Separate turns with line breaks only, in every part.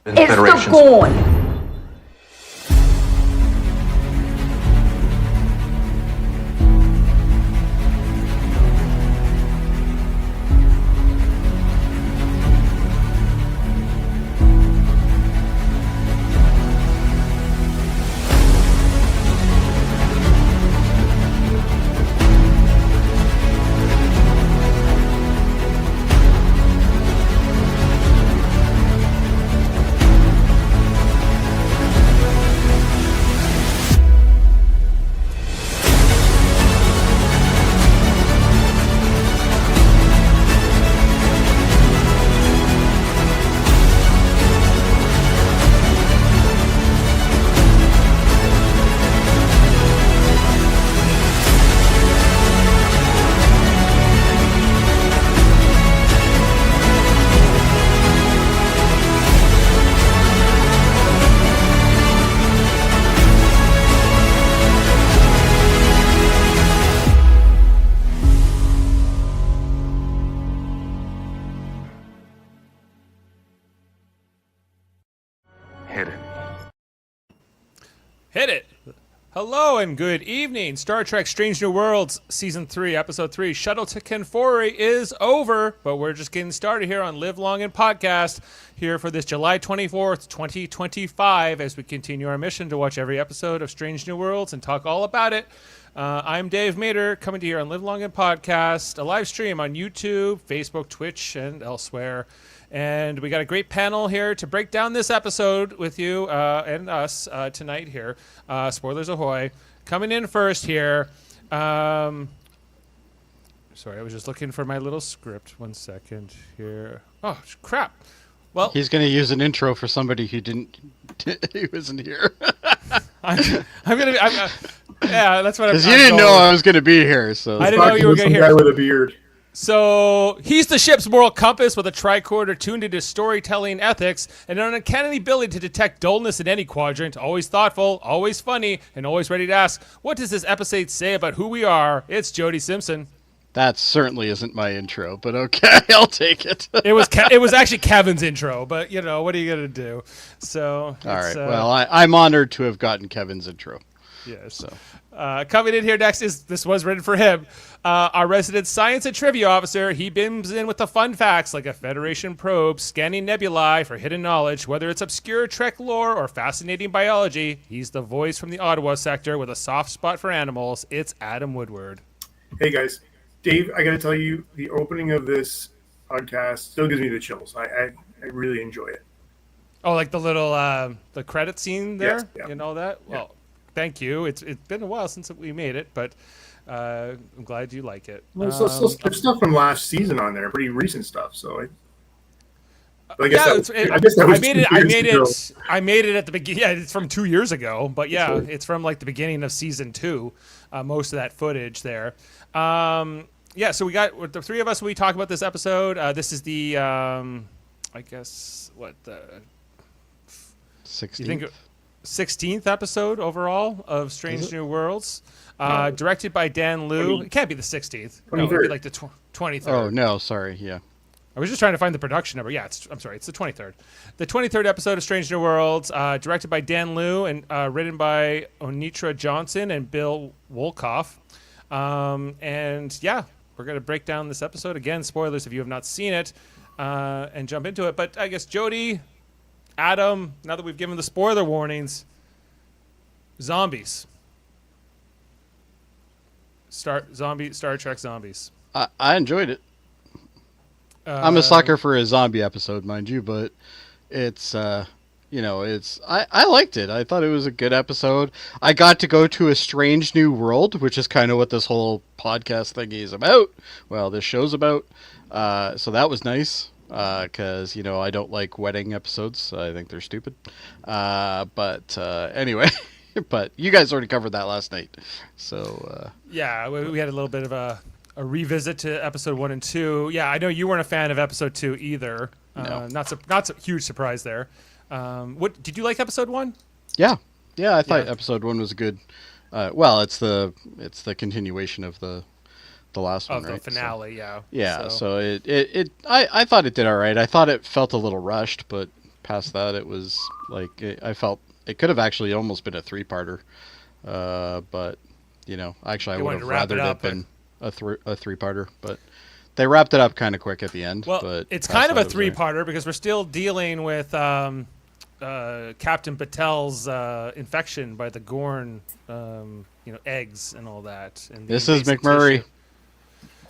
It's the gun.
Hit it. Hello and good evening. Star Trek Strange New Worlds Season 3, Episode 3, Shuttle to Kenfori is over, but we're just getting started here on Live Long and Podcast here for this July 24th, 2025, as we continue our mission to watch every episode of Strange New Worlds and talk all about it. I'm Dave Mater, coming to you on Live Long and Podcast, a live stream on YouTube, Facebook, Twitch, and elsewhere. And we got a great panel here to break down this episode with you and us tonight here. Spoilers ahoy. Coming in first here. Sorry, I was just looking for my little script. 1 second here. Oh, crap. Well,
he's going to use an intro for somebody who he wasn't here.
Yeah, that's what I'm.
Because you didn't know I was going to be here, so
I didn't know you were going to hear.
Guy with a beard.
So he's the ship's moral compass with a tricorder tuned into storytelling ethics and an uncanny ability to detect dullness in any quadrant. Always thoughtful, always funny, and always ready to ask, what does this episode say about who we are? It's Jody Simpson.
That certainly isn't my intro, but okay, I'll take it.
It was actually Kevin's intro, but you know, what are you going to do? So
all right, well, I'm honored to have gotten Kevin's intro.
Yes.
So.
Coming in here next this was written for him. Our resident science and trivia officer. He beams in with the fun facts like a Federation probe scanning nebulae for hidden knowledge, whether it's obscure Trek lore or fascinating biology. He's the voice from the Ottawa sector with a soft spot for animals. It's Adam Woodward.
Hey guys, Dave, I got to tell you, the opening of this podcast still gives me the chills. I really enjoy it.
Oh, like the little the credit scene there.
Yes, yeah.
You know that?
Yeah.
Well, thank you. It's been a while since we made it, but I'm glad you like it.
Well, there's stuff from last season on there, pretty recent stuff. So I
guess I made it at the beginning. Yeah, it's from 2 years ago, but yeah, it's from like the beginning of season 2. Most of that footage there. Yeah, so we got with the three of us. We talk about this episode. This is the I guess what the 16th episode overall of Strange New Worlds, directed by Dan Liu. It can't be the 16th. No, it'd be like the 23rd.
Oh no, sorry. Yeah,
I was just trying to find the production number. Yeah, I'm sorry, it's the 23rd. The 23rd episode of Strange New Worlds, directed by Dan Liu and written by Onitra Johnson and Bill Wolkoff. And yeah, we're gonna break down this episode again. Spoilers if you have not seen it, and jump into it. But I guess Jody, Adam, now that we've given the spoiler warnings, zombies. Star Trek zombies.
I enjoyed it. I'm a sucker for a zombie episode, mind you, but it's I liked it. I thought it was a good episode. I got to go to a strange new world, which is kind of what this whole podcast thingy is about. Well, this show's about. So that was nice. Because, I don't like wedding episodes. I think they're stupid. But anyway, but you guys already covered that last night. So
yeah, we had a little bit of a revisit to episode 1 and 2. Yeah, I know you weren't a fan of episode 2 either.
No.
Not a huge surprise there. What did you like episode 1?
Yeah, I thought episode 1 was good. Well, it's the continuation of the last one, right?
The finale,
so, yeah. So it I thought it did all right. I thought it felt a little rushed, but past that, it was like I felt it could have actually almost been a 3-parter, but actually I
They
would
wanted
have
to wrap it
rathered it
up,
been a 3-parter, but they wrapped it up kind of quick at the end.
Well,
but
it's
past
kind of
that,
a
it was all right.
3-parter because we're still dealing with Captain Patel's infection by the Gorn, eggs and all that. And the
Mrs.
invasive
McMurray.
tissue.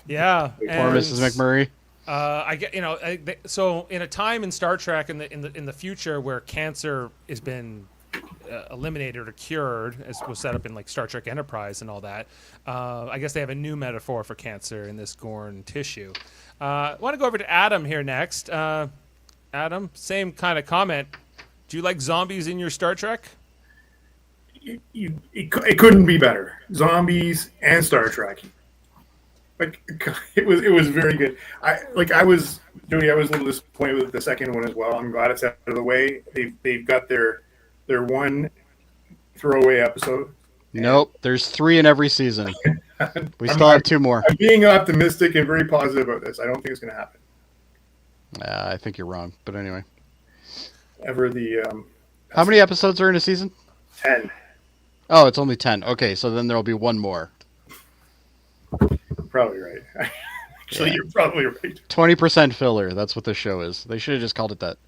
Yeah,
Poor
and,
Mrs. McMurray.
I get so in a time in Star Trek in the future where cancer has been eliminated or cured, as was set up in like Star Trek Enterprise and all that. I guess they have a new metaphor for cancer in this Gorn tissue. I want to go over to Adam here next. Adam, same kind of comment. Do you like zombies in your Star Trek?
It couldn't be better. Zombies and Star Trek. Like it was very good. Jody, I was a little disappointed with the second one as well. I'm glad it's out of the way. They've got their one throwaway episode.
Nope, there's 3 in every season. We still have 2 more.
I'm being optimistic and very positive about this. I don't think it's going to happen.
I think you're wrong, but anyway.
How
many episodes are in a season?
10.
Oh, it's only 10. Okay, so then there'll be 1 more.
Probably right. Actually, You're probably right.
20% filler. That's what the show is. They should have just called it that.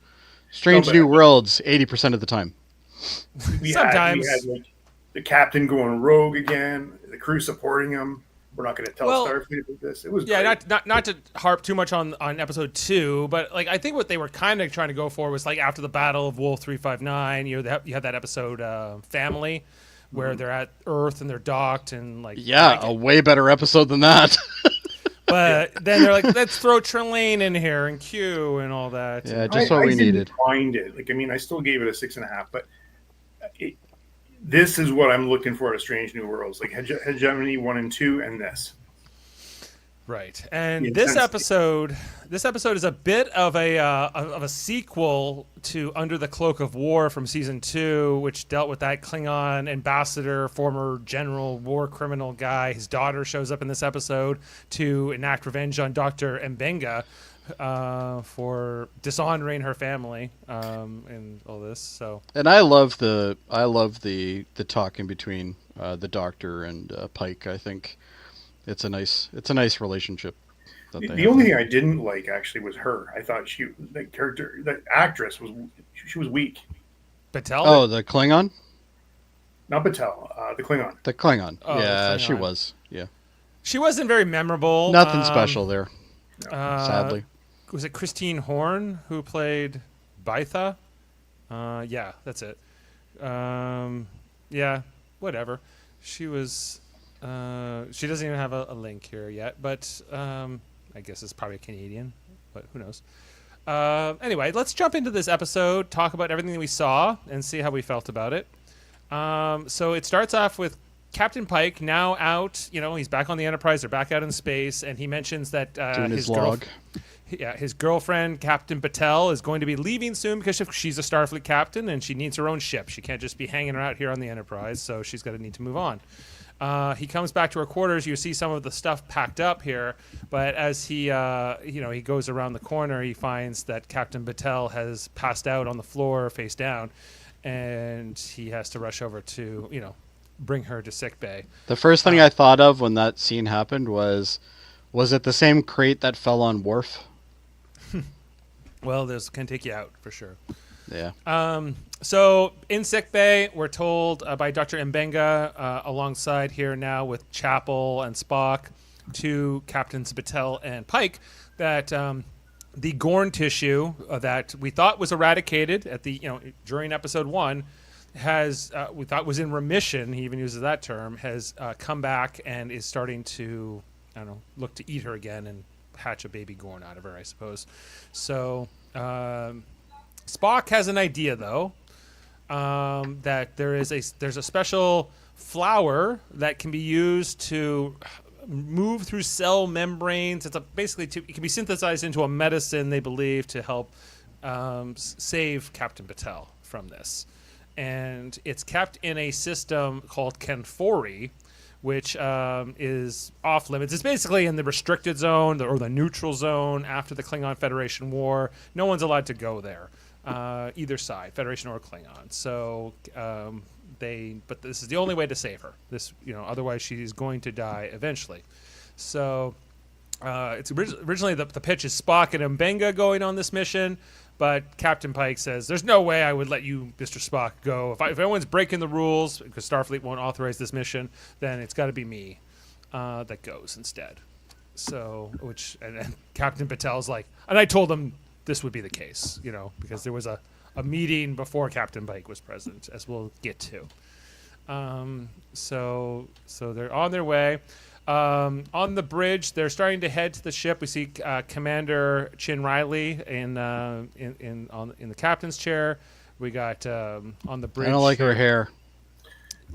Strange New Worlds 80% of the time.
Sometimes
we had like, the captain going rogue again, the crew supporting him. We're not going to tell Starfleet about this. It was great.
not to harp too much on episode 2, but like I think what they were kind of trying to go for was like after the Battle of Wolf 359. You had that episode Family, where they're at Earth and they're docked and like
a way better episode than that.
But then they're like, let's throw Trelane in here and Q and all that.
Yeah, just what we needed.
Find it. Like, I mean, I still gave it a 6.5, but this is what I'm looking for at Strange New Worlds. Like Hegemony 1 and 2, and this.
Right, and this episode is a bit of a sequel to Under the Cloak of War from season 2, which dealt with that Klingon ambassador, former general, war criminal guy. His daughter shows up in this episode to enact revenge on Dr. Mbenga for dishonoring her family and all this. So, and
I love the talk in between the Doctor and Pike. I think. It's a nice relationship.
The only thing I didn't like actually was her. I thought the actress was weak.
Patel?
Oh, the Klingon?
Not Patel, the Klingon.
The Klingon.
Oh,
yeah,
the Klingon.
She was. Yeah.
She wasn't very memorable.
Nothing special there. Sadly.
Was it Christine Horn who played Baitha? Yeah, that's it. Yeah, whatever. She was. She doesn't even have a link here yet, but I guess it's probably Canadian, but who knows. Anyway, let's jump into this episode, talk about everything that we saw, and see how we felt about it. So it starts off with Captain Pike now out. He's back on the Enterprise. They're back out in space, and he mentions that
doing his log.
His girlfriend, Captain Patel, is going to be leaving soon because she's a Starfleet captain, and she needs her own ship. She can't just be hanging out here on the Enterprise, so she's going to need to move on. He comes back to her quarters. You see some of the stuff packed up here, but as he goes around the corner, he finds that Captain Patel has passed out on the floor, face down, and he has to rush over to, bring her to sick bay.
The first thing I thought of when that scene happened was it the same crate that fell on Worf?
Well, this can take you out for sure.
Yeah.
So in sickbay, we're told by Dr. Mbenga, alongside here now with Chapel and Spock, to Captains Patel and Pike, that the Gorn tissue that we thought was eradicated at the during episode 1 has we thought was in remission. He even uses that term. Has come back and is starting to look to eat her again and hatch a baby Gorn out of her, I suppose. So. Spock has an idea, though, that there's a special flower that can be used to move through cell membranes. It can be synthesized into a medicine, they believe, to help save Captain Patel from this. And it's kept in a system called Kenfori, which is off limits. It's basically in the restricted zone or the neutral zone after the Klingon Federation War. No one's allowed to go there. either side, Federation or Klingon. So but this is the only way to save her. Otherwise she's going to die eventually. So it's originally the pitch is Spock and Mbenga going on this mission, but Captain Pike says, "There's no way I would let you, Mr. Spock, go. If anyone's breaking the rules, because Starfleet won't authorize this mission, then it's got to be me that goes instead." So, and Captain Patel's like, and I told him this would be the case, because there was a meeting before Captain Pike was present, as we'll get to. So they're on their way. On the bridge, they're starting to head to the ship. We see Commander Chin Riley in the captain's chair. We got on the bridge.
I don't like her hair.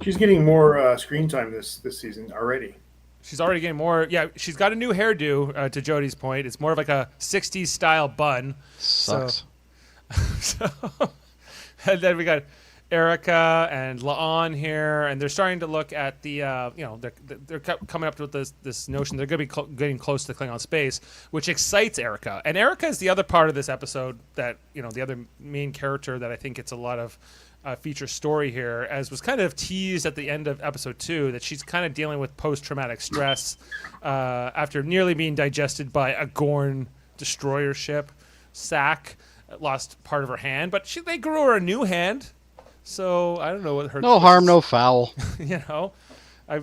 She's getting more screen time this season already.
She's already getting more. Yeah, she's got a new hairdo. To Jody's point, it's more of like a '60s style bun.
Sucks.
And then we got Erica and La'an here, and they're starting to look at the, they're coming up with this notion they're going to be getting close to Klingon space, which excites Erica. And Erica is the other part of this episode that, the other main character that I think gets a lot of feature story here, as was kind of teased at the end of episode 2, that she's kind of dealing with post-traumatic stress after nearly being digested by a Gorn destroyer ship. Sack lost part of her hand, but they grew her a new hand. So I don't know what her.
No harm, no foul.
I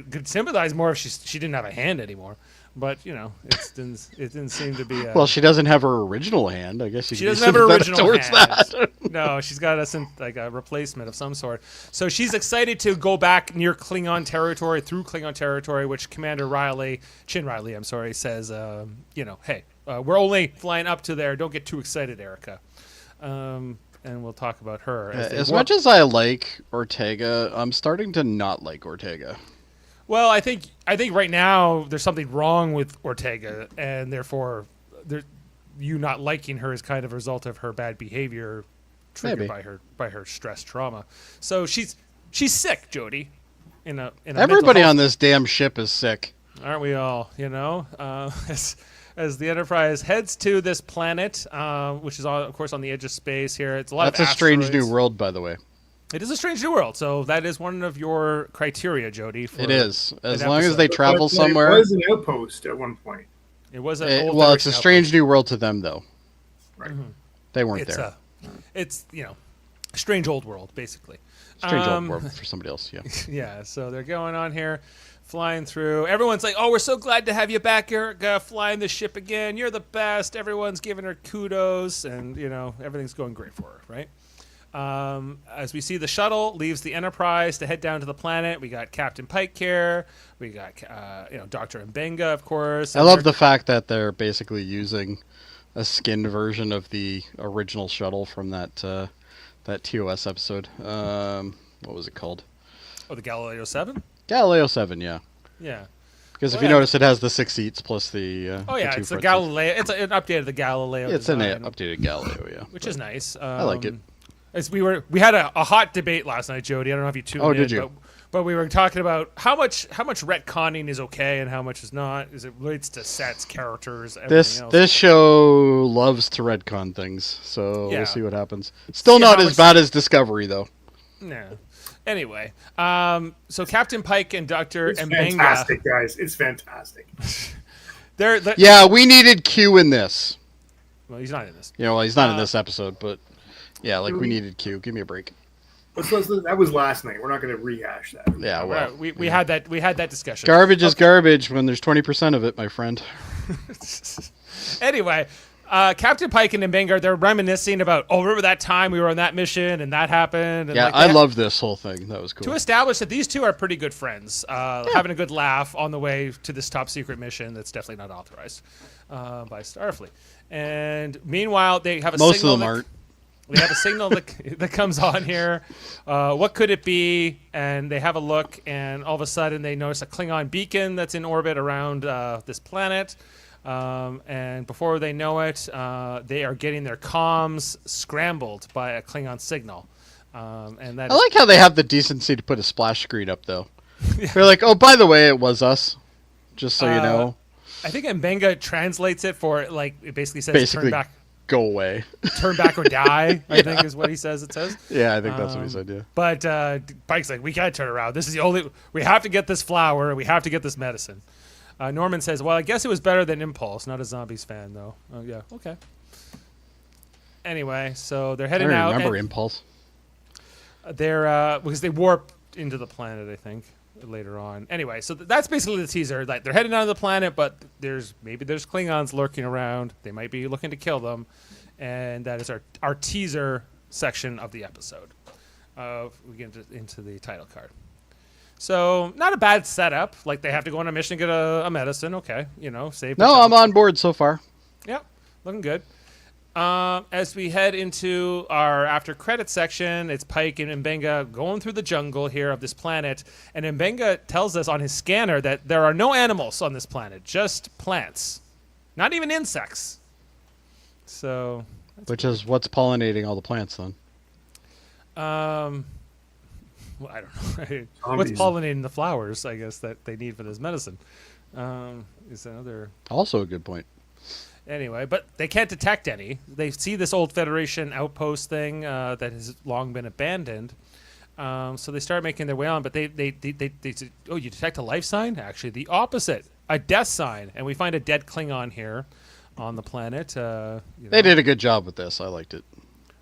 could sympathize more if she didn't have a hand anymore. But it didn't seem to be.
Well, she doesn't have her original hand. I guess
she doesn't have her original hand. That. No, she's got a replacement of some sort. So she's excited to go back near Klingon territory, through Klingon territory, which Commander Chin Riley, says, hey, we're only flying up to there. Don't get too excited, Erica. And we'll talk about her.
As much as I like Ortega, I'm starting to not like Ortega.
Well, I think right now there's something wrong with Ortega, and therefore you not liking her is kind of a result of her bad behavior triggered by her stress trauma. So she's sick, Jody.
Everybody on this damn ship is sick.
Aren't we all? As the Enterprise heads to this planet, which is, of course, on the edge of space here. It's
That's a strange new world, by the way.
It is a strange new world, so that is one of your criteria, Jody.
It is. As long as they travel somewhere.
It was an outpost at one point.
It was
it's a strange new world to them, though.
Right.
Mm-hmm.
They weren't there.
It's, a strange old world, basically.
Strange old world for somebody else, yeah.
Yeah, so they're going on here. Flying through. Everyone's like, "Oh, we're so glad to have you back, Erica, flying the ship again. You're the best." Everyone's giving her kudos, and everything's going great for her, right? As we see, the shuttle leaves the Enterprise to head down to the planet. We got Captain Pike here. We got Dr. Mbenga, of course.
I love the fact that they're basically using a skinned version of the original shuttle from that TOS episode. What was it called?
Oh, the Galileo 7?
Galileo 7, yeah.
Yeah.
Because if you notice, it has the 6 seats plus the.
It's the Galileo. It's an updated the Galileo.
Yeah, it's an updated Galileo, yeah.
Which is nice.
I like it.
As we had a hot debate last night, Jody. I don't know if you tuned in.
Oh, did you?
But we were talking about how much retconning is okay and how much is not, as it relates to sets, characters, everything else.
This show loves to retcon things, so we'll see what happens. Still not as bad as Discovery, though.
No. Anyway, so Captain Pike and Dr.
It's
Mbenga.
Fantastic, guys. It's fantastic.
Yeah, we needed Q in this.
Well, he's not in this.
He's not in this episode, but yeah, we needed Q. Give me a break.
That was last night. We're not going to rehash that.
Yeah, well,
we had that discussion.
Garbage is garbage when there's 20% of it, my friend.
Anyway, Captain Pike and Mbenga, they're reminiscing about, remember that time we were on that mission and that happened? And
I love this whole thing. That was cool.
To establish that these two are pretty good friends, having a good laugh on the way to this top secret mission that's definitely not authorized by Starfleet. And meanwhile, they have a signal.
Most of them aren't.
They have a signal that comes on here. What could it be? And they have a look, and all of a sudden they notice a Klingon beacon that's in orbit around this planet. And before they know it, they are getting their comms scrambled by a Klingon signal. I
like how they have the decency to put a splash screen up, though. They're like, "Oh, by the way, it was us," just so you know.
I think Mbenga translates it for it basically says turn back.
go away.
Turn back or die, I think is what he says. It says.
Yeah, I think that's what he said. Yeah.
But Pike's like, we can't turn around. This is the only. We have to get this flower. And we have to get this medicine. Norman says, well, I guess it was better than Impulse. Not a Zombies fan though. Oh yeah, okay. Anyway, so they're heading out.
I remember Impulse.
They're because they warp into the planet, I think, later on. Anyway, so that's basically the teaser. Like they're heading out of the planet, but there's Klingons lurking around. They might be looking to kill them, and that is our teaser section of the episode. We get into the title card. So not a bad setup. Like they have to go on a mission to get a medicine. Okay, save.
No, I'm on board so far.
Yep, looking good. As we head into our after credit section, it's Pike and Mbenga going through the jungle here of this planet, and Mbenga tells us on his scanner that there are no animals on this planet, just plants, not even insects. So,
which is what's pollinating all the plants then?
Well, I don't know. What's pollinating the flowers? I guess that they need for this medicine. Is another
also a good point.
Anyway, but they can't detect any. They see this old Federation outpost thing that has long been abandoned. So they start making their way on, but they say, oh, you detect a life sign? Actually, the opposite, a death sign. And we find a dead Klingon here on the planet.
They did a good job with this. I liked it.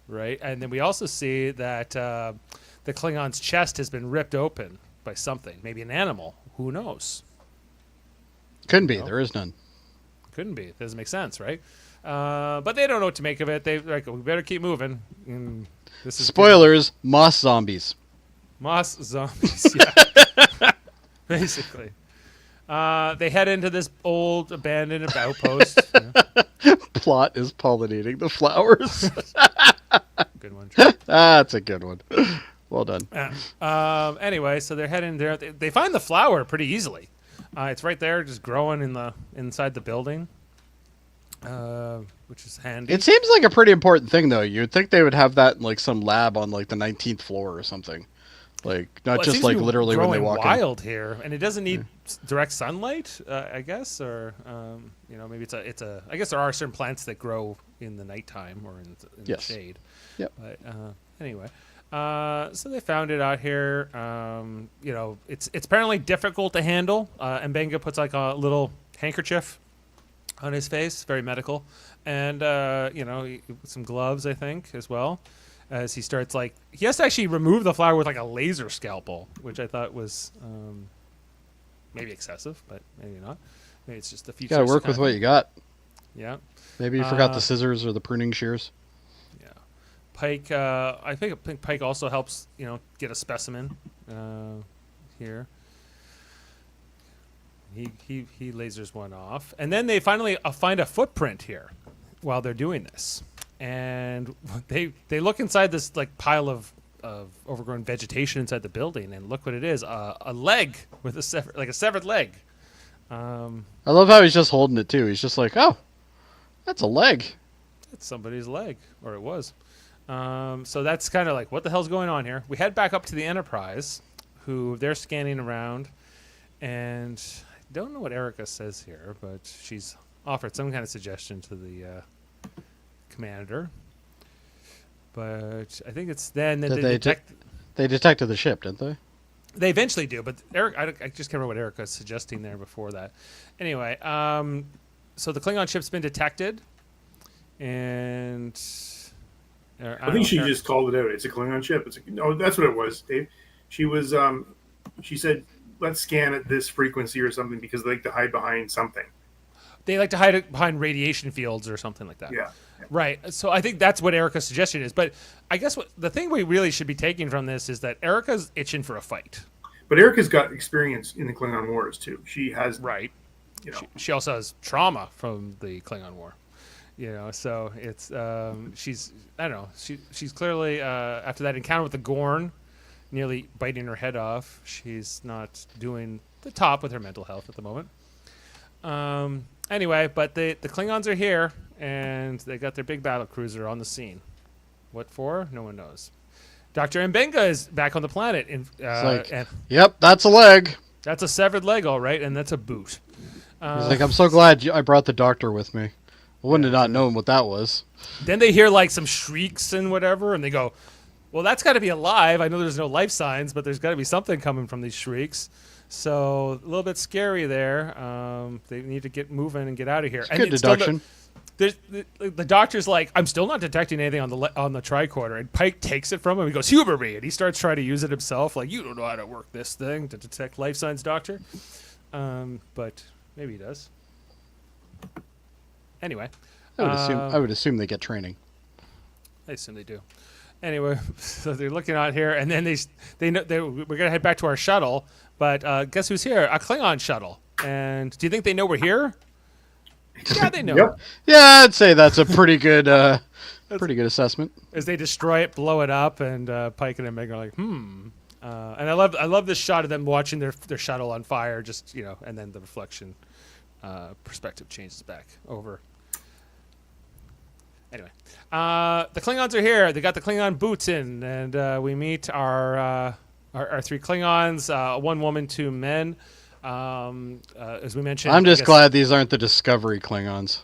Right, and then we also see that the Klingon's chest has been ripped open by something, maybe an animal. Who knows?
Couldn't be. There is none.
Couldn't be. It doesn't make sense, right? But they don't know what to make of it. They're like, we better keep moving. This is
spoilers, moss zombies.
Moss zombies, yeah. Basically. They head into this old abandoned outpost.
Plot is pollinating the flowers.
Good one.
That's a good one. Well done.
Anyway, so they're heading there. They find the flower pretty easily. It's right there, just growing inside the building, which is handy.
It seems like a pretty important thing, though. You'd think they would have that in like some lab on like the 19th floor or something, like not just like literally when they walk in.
Wild here, and it doesn't need direct sunlight, I guess, or maybe it's a. I guess there are certain plants that grow in the nighttime or in the shade.
Yep.
But anyway. So they found it out here. It's apparently difficult to handle. Mbenga puts like a little handkerchief on his face, very medical, and some gloves, I think, as well. As he starts he has to actually remove the flower with like a laser scalpel, which I thought was maybe excessive, but maybe not. Maybe it's just the future.
You gotta work with what you got.
Yeah.
Maybe you forgot the scissors or the pruning shears.
Pike, I think Pike also helps, get a specimen here. He lasers one off, and then they finally find a footprint here while they're doing this, and they look inside this like pile of overgrown vegetation inside the building, and look what it is, a leg with a severed leg.
I love how he's just holding it too. He's just like, oh, that's a leg.
It's somebody's leg, or it was. So that's kind of like, what the hell's going on here? We head back up to the Enterprise, who they're scanning around, and I don't know what Erica says here, but she's offered some kind of suggestion to the commander. But I think it's then that
they detected the ship, didn't they?
They eventually do, but I just can't remember what Erica's suggesting there before that. Anyway, so the Klingon ship's been detected, and
I think she just called it out. It's a Klingon ship. No, that's what it was, Dave. She was. She said, "Let's scan at this frequency or something because they like to hide behind something."
They like to hide behind radiation fields or something like that.
Yeah.
Right. So I think that's what Erica's suggestion is. But I guess the thing we really should be taking from this is that Erica's itching for a fight.
But Erica's got experience in the Klingon Wars too. She has.
Right. She also has trauma from the Klingon War. So it's she's I don't know, she's clearly after that encounter with the Gorn nearly biting her head off, she's not doing the top with her mental health at the moment. Anyway, but the Klingons are here and they got their big battle cruiser on the scene. What for? No one knows. Dr. Mbenga is back on the planet.
Yep, that's a leg.
That's a severed leg, all right, and that's a boot.
He's like, I'm so glad I brought the doctor with me. I wouldn't have not known what that was.
Then they hear like some shrieks and whatever, and they go, well, that's got to be alive. I know there's no life signs, but there's got to be something coming from these shrieks. So a little bit scary there. They need to get moving and get out of here.
It's good deduction.
The doctor's like, I'm still not detecting anything on the tricorder. And Pike takes it from him. He goes, humor me. And he starts trying to use it himself. Like, you don't know how to work this thing to detect life signs, doctor. But maybe he does. Anyway.
I would assume they get training.
I assume they do. Anyway, so they're looking out here, and then we're gonna head back to our shuttle. But guess who's here? A Klingon shuttle. And do you think they know we're here? Yeah, they know.
Yep.
Yeah, I'd say that's a pretty good assessment.
As they destroy it, blow it up, and Pike and Meg are like, And I love this shot of them watching their shuttle on fire. Just and then the reflection perspective changes back over. Anyway, the Klingons are here. They got the Klingon boots in, and we meet our three Klingons, one woman, two men. As we mentioned,
I'm just glad these aren't the Discovery Klingons.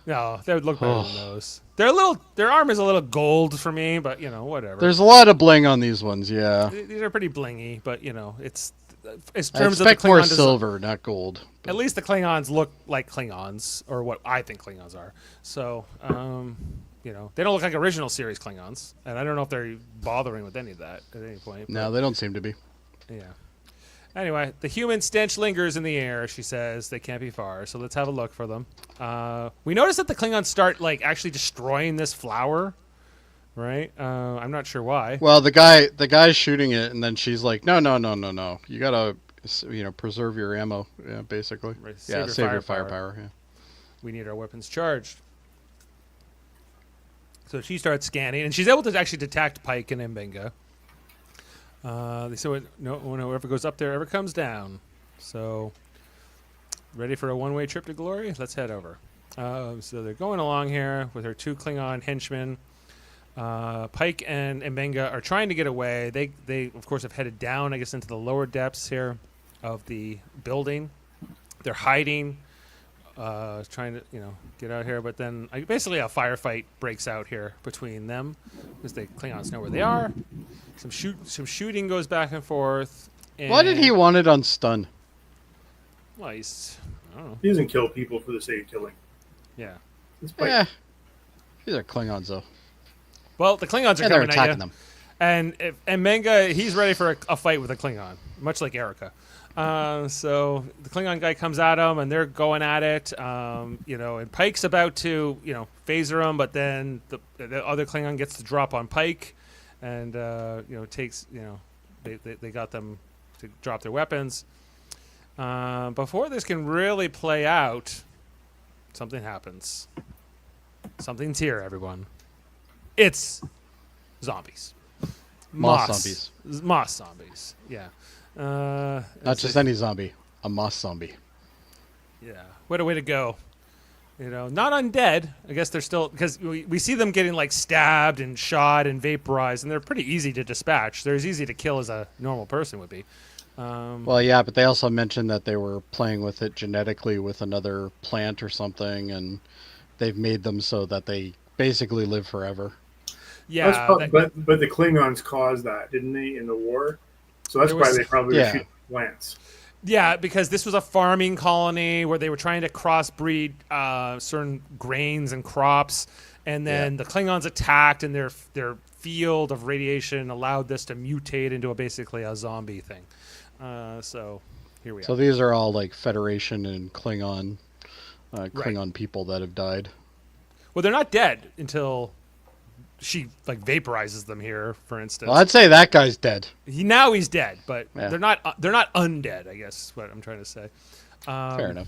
No, they would look better than those. Their armor is a little gold for me, but whatever.
There's a lot of bling on these ones, yeah.
These are pretty blingy, but it's in
I
terms of the
expect more
Klingon
silver, not gold. But.
At least the Klingons look like Klingons, or what I think Klingons are. So, they don't look like original series Klingons, and I don't know if they're bothering with any of that at any point.
No, they don't seem to be.
Yeah. Anyway, the human stench lingers in the air, she says. They can't be far, so let's have a look for them. We notice that the Klingons start, actually destroying this flower, right? I'm not sure why.
Well, the guy's shooting it, and then she's like, no. You gotta, preserve your ammo, yeah, basically.
Right,
save your firepower, yeah. We
need our weapons charged. So she starts scanning, and she's able to actually detect Pike and Mbenga. They say, whoever goes up there ever comes down. So, ready for a one-way trip to glory? Let's head over. So they're going along here with her two Klingon henchmen. Pike and Mbenga are trying to get away. They of course have headed down, I guess, into the lower depths here of the building. They're hiding, trying to get out here. But then basically a firefight breaks out here between them because the Klingons know where they are. Some shooting goes back and forth. And
why did he want it on stun?
Well, I don't know.
He doesn't kill people for the sake of killing.
Yeah.
Yeah. These are Klingons, though.
Well, the Klingons are
they're
coming
attacking
at you.
them.
And Mbenga, he's ready for a fight with a Klingon, much like Erica. So the Klingon guy comes at him, and they're going at it. And Pike's about to, phaser him, but then the other Klingon gets the drop on Pike, and takes, they got them to drop their weapons. Before this can really play out, something happens. Something's here, everyone. It's zombies.
Moss zombies.
Moss zombies, yeah.
Not just any zombie, a moss zombie.
Yeah, what a way to go. Not undead. I guess they're still, because we see them getting stabbed and shot and vaporized, and they're pretty easy to dispatch. They're as easy to kill as a normal person would be.
Well, yeah, but they also mentioned that they were playing with it genetically with another plant or something, and they've made them so that they basically live forever.
Yeah,
but the Klingons caused that, didn't they, in the war? So that's why they probably were shooting plants.
Yeah, because this was a farming colony where they were trying to crossbreed certain grains and crops, and then the Klingons attacked, and their field of radiation allowed this to mutate into basically a zombie thing. So here we are.
So these are all Federation and Klingon people that have died.
Well, they're not dead until she vaporizes them here, for instance.
Well, I'd say that guy's dead.
Now he's dead, but they're not undead, I guess is what I'm trying to say.
Fair enough.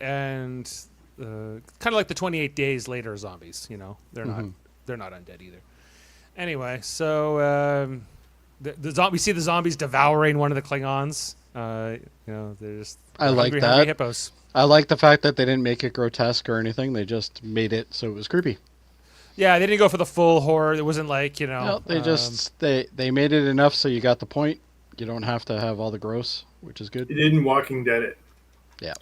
And kind of like the 28 days later zombies, they're not undead either. Anyway, so we see the zombies devouring one of the Klingons. They're just hungry hippos.
I like the fact that they didn't make it grotesque or anything. They just made it so it was creepy.
Yeah, they didn't go for the full horror. It wasn't
No, they just they made it enough so you got the point. You don't have to have all the gross, which is good.
They didn't Walking Dead it.
Yeah.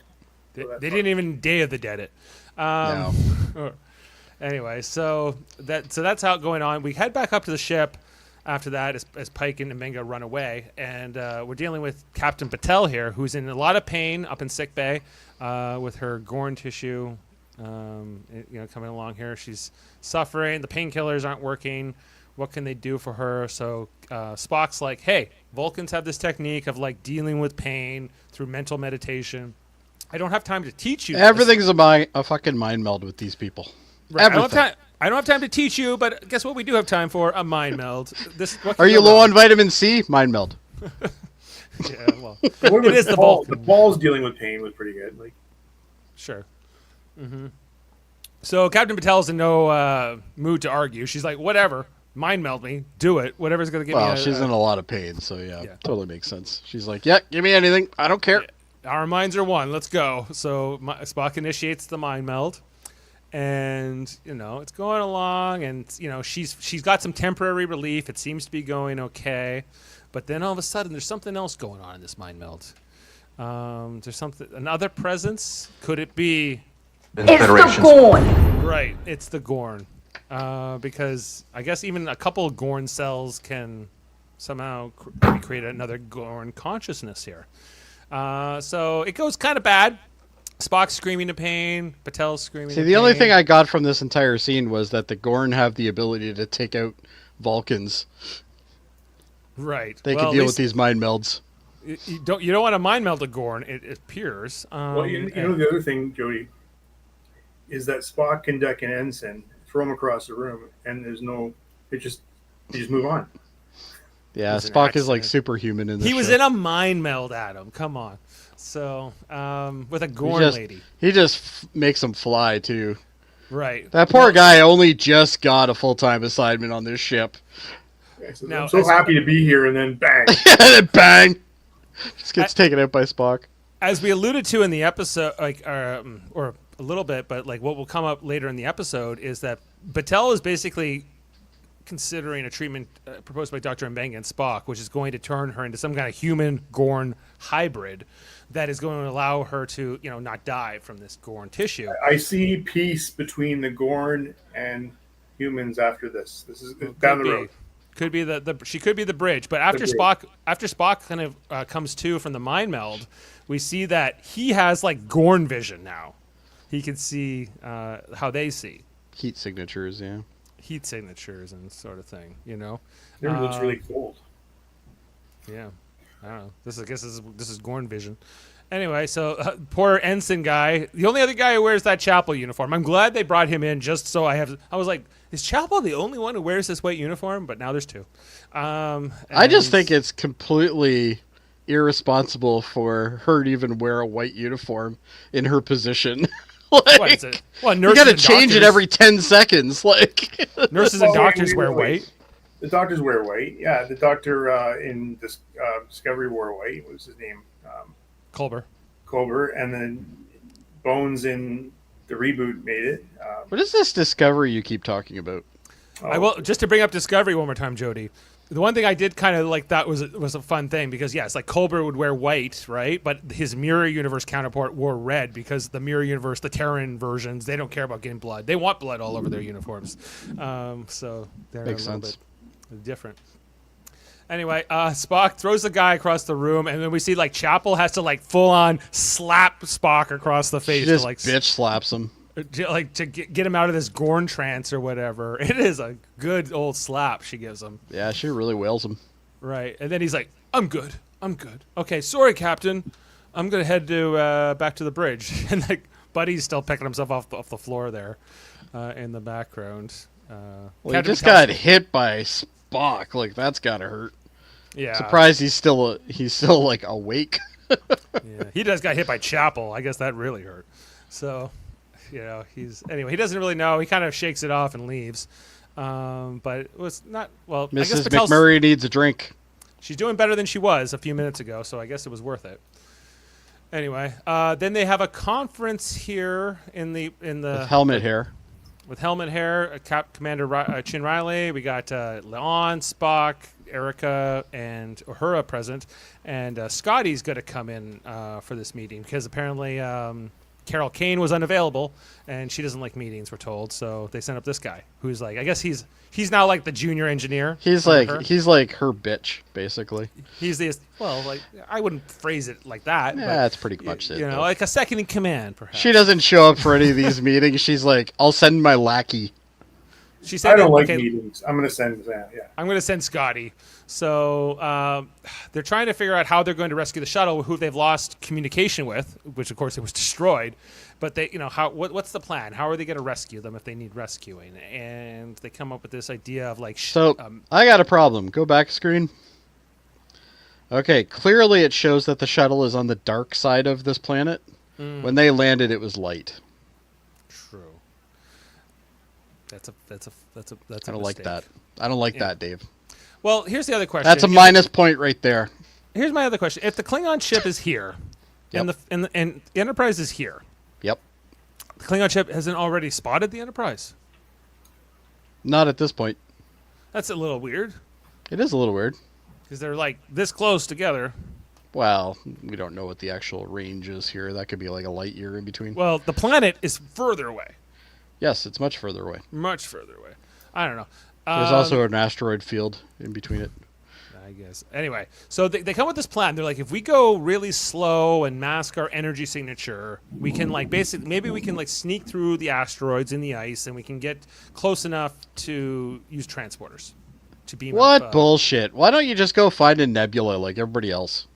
They didn't even Day of the Dead it.
No.
Anyway, so that's how it's going on. We head back up to the ship after that as Pike and Mbenga run away, and we're dealing with Captain Patel here, who's in a lot of pain up in sick bay with her Gorn tissue, coming along here. She's suffering. The painkillers aren't working. What can they do for her? So Spock's like, hey, Vulcans have this technique of like dealing with pain through mental meditation. I don't have time to teach you.
Everything's a fucking mind meld with these people.
Right.
Everything.
I don't have time to teach you, but guess what? We do have time for a mind meld.
Are you low on vitamin C? Mind meld.
Yeah, well, it is the ball.
The ball's dealing with pain was pretty good. Like,
sure. Mm-hmm. So Captain Patel's in no mood to argue. She's like, whatever, mind meld me, do it. Whatever's gonna give me.
Well, she's in a lot of pain, so yeah, totally makes sense. She's like, yeah, give me anything. I don't care.
Yeah, our minds are one. Let's go. So Spock initiates the mind meld. And it's going along, and she's got some temporary relief. It seems to be going okay, but then all of a sudden, there's something else going on in this mind meld. There's another presence. Could it be?
It's the Gorn.
Right, it's the Gorn, because I guess even a couple of Gorn cells can somehow create another Gorn consciousness here. So it goes kind of bad. Spock's screaming in pain. Patel's screaming in pain.
See, the only thing I got from this entire scene was that the Gorn have the ability to take out Vulcans.
Right.
They can deal with these mind melds.
You don't want to mind meld a Gorn, it appears.
Well, you know the other thing, Jody, is that Spock can deck an ensign, throw him across the room, and you just move on.
Yeah, Spock is like superhuman in this
He was
show.
in a mind meld, Adam. Come on. So, with a Gorn lady.
He just makes them fly, too.
Right.
That poor guy only just got a full-time assignment on this ship.
Yeah, so
Now,
I'm so happy to be here, and then bang.
And then bang! Just gets taken out by Spock.
As we alluded to in the episode, or a little bit, but like what will come up later in the episode is that Patel is basically considering a treatment proposed by Dr. Mbenga and Spock, which is going to turn her into some kind of human Gorn hybrid that is going to allow her to, not die from this Gorn tissue.
I see peace between the Gorn and humans after this. This is down the road.
Could be she could be the bridge, but after Spock kind of comes to from the mind meld, we see that he has like Gorn vision now. He can see how they see
Heat signatures, yeah.
heat signatures and sort of thing.
It looks really cold.
Yeah, I don't know. I guess this is Gorn vision. Anyway, so poor ensign guy, the only other guy who wears that chapel uniform. I'm glad they brought him in just so I was like, is Chapel the only one who wears this white uniform? But now there's two.
I just think it's completely irresponsible for her to even wear a white uniform in her position.
What is it? Well,
you got to change it every 10 seconds. Like
nurses and doctors wear white.
The doctors wear white. Yeah, the doctor in this Discovery wore white. What was his name? Culber, and then Bones in the reboot made it.
What is this Discovery you keep talking about?
I will just to bring up Discovery one more time, Jody. The one thing I did kind of like that was a fun thing because yes, like Culber would wear white, right? But his Mirror Universe counterpart wore red because the Mirror Universe, the Terran versions, they don't care about getting blood. They want blood all over their uniforms. So they're
Makes
a little
sense.
bit different. Anyway, Spock throws the guy across the room, and then we see like Chapel has to like full on slap Spock across the face.
She just
to, like,
bitch slaps him.
to get him out of this Gorn trance or whatever. It is a good old slap she gives him.
Yeah, she really wails him.
Right, and then he's like, I'm good. Okay, sorry, Captain. I'm going to head to back to the bridge. And like, Buddy's still picking himself off the floor there in the background.
Well, he just got hit by Spock. Like, that's got to hurt.
Yeah.
Surprised he's still like awake.
Yeah, he just got hit by Chapel. I guess that really hurt. So, anyway, he doesn't really know. He kind of shakes it off and leaves. But it was not, well, I guess
Mrs. McMurray needs a drink.
She's doing better than she was a few minutes ago, so I guess it was worth it. Anyway, then they have a conference here in the
With helmet hair.
With helmet hair, Commander Chin Riley. We got Leon, Spock, Erica, and Uhura present, and Scotty's going to come in for this meeting because apparently Carol Kane was unavailable, and she doesn't like meetings, we're told. So they sent up this guy, who's like, I guess he's now like the junior engineer.
He's like her bitch, basically.
He's the like I wouldn't phrase it like that.
Yeah,
but,
that's pretty much it.
You know,
though.
like a second in command, perhaps.
She doesn't show up for any of these meetings. She's like, I'll send my lackey.
She said,
I don't like meetings. I'm going to send Sam. Yeah.
I'm going to send Scotty. So they're trying to figure out how they're going to rescue the shuttle, who they've lost communication with, which of course it was destroyed. But they, what's the plan? How are they going to rescue them if they need rescuing? And they come up with this idea of like.
I got a problem. Go back screen. Okay, clearly it shows that the shuttle is on the dark side of this planet. When they landed, it was light.
True. That's a
I don't like that. I don't like that, Dave.
Well, here's the other question.
That's a minus point right there.
Here's my other question: if the Klingon ship is here, and the Enterprise is here,
yep,
the Klingon ship hasn't already spotted the Enterprise.
Not at this point.
That's a little weird.
It is a little weird
because they're like this close together.
Well, we don't know what the actual range is here. That could be like a light year in between.
Well, the planet is further away.
Yes, it's much further away.
Much further away. I don't know.
There's also an asteroid field in between it.
I guess. Anyway, so they come with this plan. They're like, if we go really slow and mask our energy signature, we can like basically maybe we can like sneak through the asteroids in the ice, and we can get close enough to use transporters to beam.
What
up,
bullshit? Why don't you just go find a nebula like everybody else?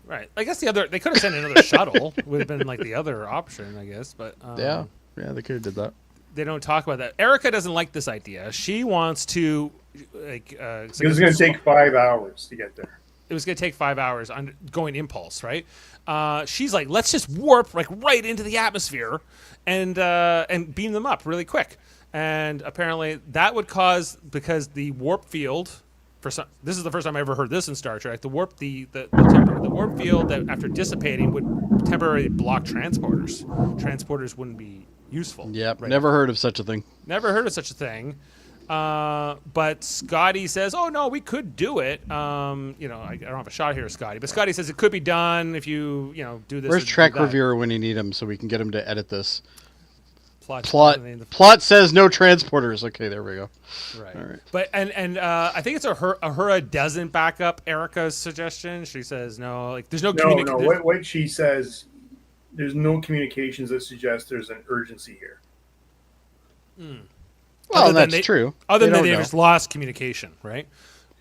Right. I guess they could have sent another shuttle. Would have been like the other option, I guess. But
yeah, they could have did that.
They don't talk about that. Erica doesn't like this idea. She wants to like.
It was going to take 5 hours to get there.
It was going to take 5 hours on going impulse, right? She's like, let's just warp like right into the atmosphere, and beam them up really quick. And apparently that would cause, because the warp field. This is the first time I ever heard this in Star Trek. The warp field that after dissipating would temporarily block transporters. Transporters wouldn't be useful.
Yep,
right?
Never heard of such a thing.
Never heard of such a thing. But Scotty says, "Oh no, we could do it." I don't have a shot here, Scotty. But Scotty says it could be done if you do this.
Where's Trek Reviewer when you need him so we can get him to edit this?
Plot
says no transporters. Okay, there we go.
Right.
All right.
But and I think it's Uhura doesn't back up Erica's suggestion. She says no, like there's no communication.
No. What she says, there's no communications that suggest there's an urgency here.
Well, that's true.
Other than they just lost communication, right?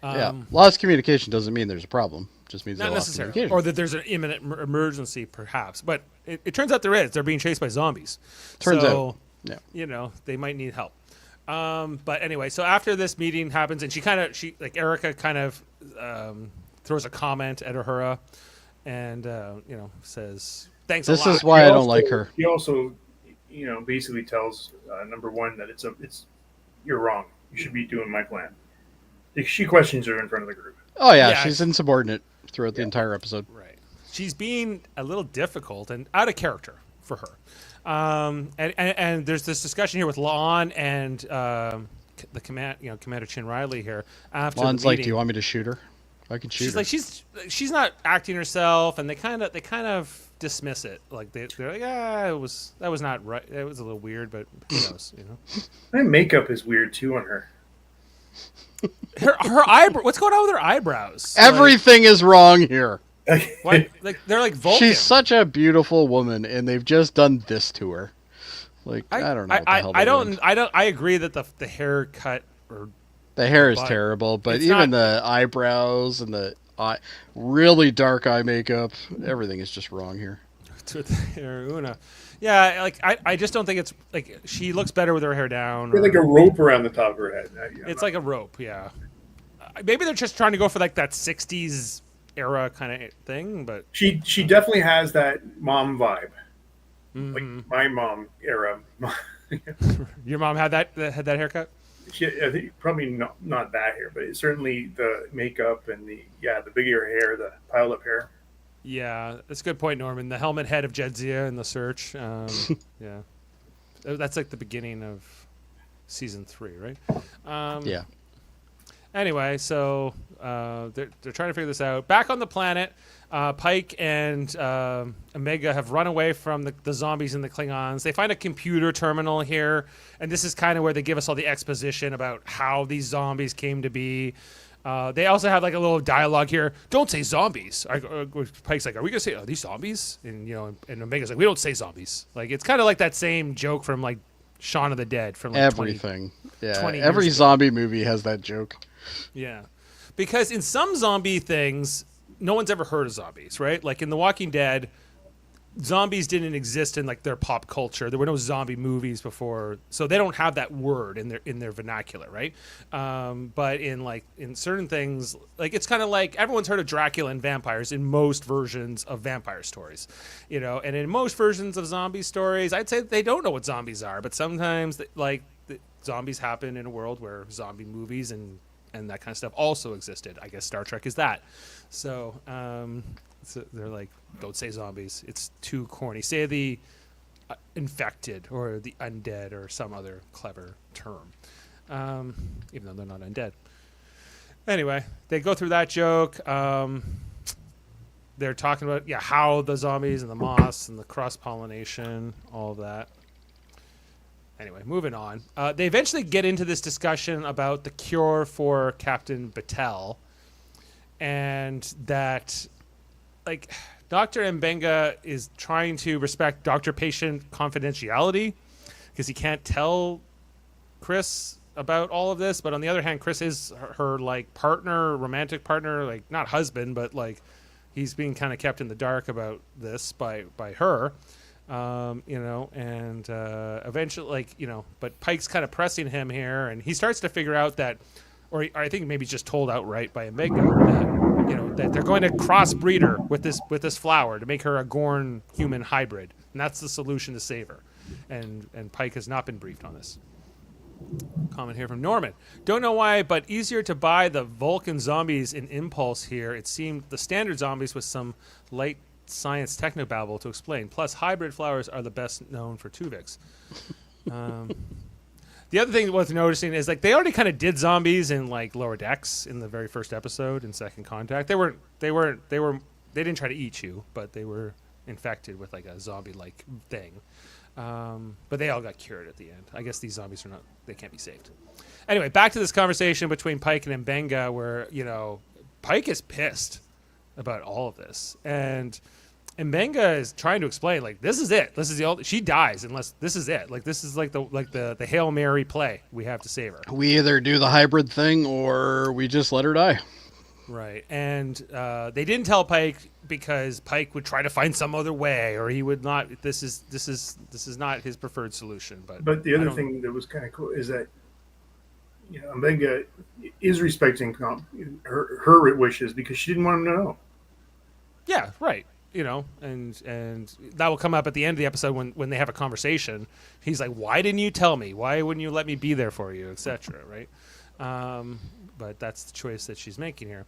Lost communication doesn't mean there's a problem. It just means they lost communication.
Or that there's an imminent emergency, perhaps. But it turns out there is. They're being chased by zombies.
Turns out. Yeah.
They might need help. But anyway, so after this meeting happens, and Erica kind of throws a comment at Uhura, and says, "Thanks a lot."
This is why I don't like her.
He also, basically tells number one that you're wrong. You should be doing my plan. She questions her in front of the group.
Oh yeah, she's insubordinate throughout the entire episode.
Right. She's being a little difficult and out of character for her. And there's this discussion here with Lon and the Commander Chin Riley here. After
Lon's like, "Do you want me to shoot her? I can shoot her."
She's like, she's not acting herself, and they kind of dismiss it. Like they're like, that was not right. It was a little weird, but who knows,
That makeup is weird too on her.
Her eyebrow. What's going on with her eyebrows?
Everything is wrong here.
What? Like they're like Vulcan.
She's such a beautiful woman, and they've just done this to her. Like I don't know.
I agree that the haircut or
the hair is terrible, but even the eyebrows and the really dark eye makeup, everything is just wrong here.
Yeah, like I just don't think it's like she looks better with her hair down.
Like a rope around the top of her head.
It's like a rope, yeah. Maybe they're just trying to go for like that '60s era kind of thing, but
she definitely has that mom vibe, like my mom era.
Your mom had that haircut?
I think probably not that hair, but certainly the makeup and the bigger hair, the piled up hair.
Yeah, that's a good point, Norman. The helmet head of Jedzia in The Search. Yeah, that's like the beginning of season 3, right?
Yeah.
Anyway, so They're trying to figure this out. Back on the planet, Pike and Omega have run away from the zombies and the Klingons. They find a computer terminal here, and this is kind of where they give us all the exposition about how these zombies came to be. They also have like a little dialogue here. Don't say zombies. Pike's like, are we gonna say, are these zombies? And and Omega's like, we don't say zombies. Like, it's kind of like that same joke from like Shaun of the Dead from like
everything.
20
every
years
zombie movie has that joke.
Yeah, because in some zombie things, no one's ever heard of zombies, right? Like in The Walking Dead, zombies didn't exist in like their pop culture. There were no zombie movies before, so they don't have that word in their vernacular, right? But in certain things, like it's kind of like everyone's heard of Dracula and vampires in most versions of vampire stories, and in most versions of zombie stories, I'd say they don't know what zombies are, but sometimes the zombies happen in a world where zombie movies and that kind of stuff also existed. I guess Star Trek is that. So they're like, don't say zombies. It's too corny. Say the infected or the undead or some other clever term, even though they're not undead. Anyway, they go through that joke. They're talking about how the zombies and the moss and the cross-pollination, all of that. Anyway, moving on. They eventually get into this discussion about the cure for Captain Batel, and that, like, Dr. Mbenga is trying to respect doctor-patient confidentiality because he can't tell Chris about all of this. But on the other hand, Chris is her like partner, romantic partner, like not husband, but like he's being kind of kept in the dark about this by her. And eventually, but Pike's kind of pressing him here, and he starts to figure out that, or I think maybe just told outright by Omega that they're going to crossbreed her with this flower to make her a Gorn human hybrid, and that's the solution to save her. And Pike has not been briefed on this. Comment here from Norman. Don't know why, but easier to buy the Vulcan zombies in Impulse here. It seemed the standard zombies with some light science technobabble to explain. Plus, hybrid flowers are the best known for Tuvix. The other thing worth noticing is like they already kind of did zombies in like Lower Decks in the very first episode in Second Contact. They didn't try to eat you, but they were infected with like a zombie-like thing. But they all got cured at the end. I guess these zombies they can't be saved. Anyway, back to this conversation between Pike and Mbenga where, Pike is pissed about all of this. And Mbenga is trying to explain, like, this is it. This is she dies unless this is it. Like, this is like the Hail Mary play. We have to save her.
We either do the hybrid thing or we just let her die.
Right. And they didn't tell Pike because Pike would try to find some other way, or he would not. This is not his preferred solution. But
the other thing that was kind of cool is that Mbenga is respecting her wishes because she didn't want him to know.
Yeah, right. And that will come up at the end of the episode when they have a conversation. He's like, "Why didn't you tell me? Why wouldn't you let me be there for you, etc." Right? But that's the choice that she's making here.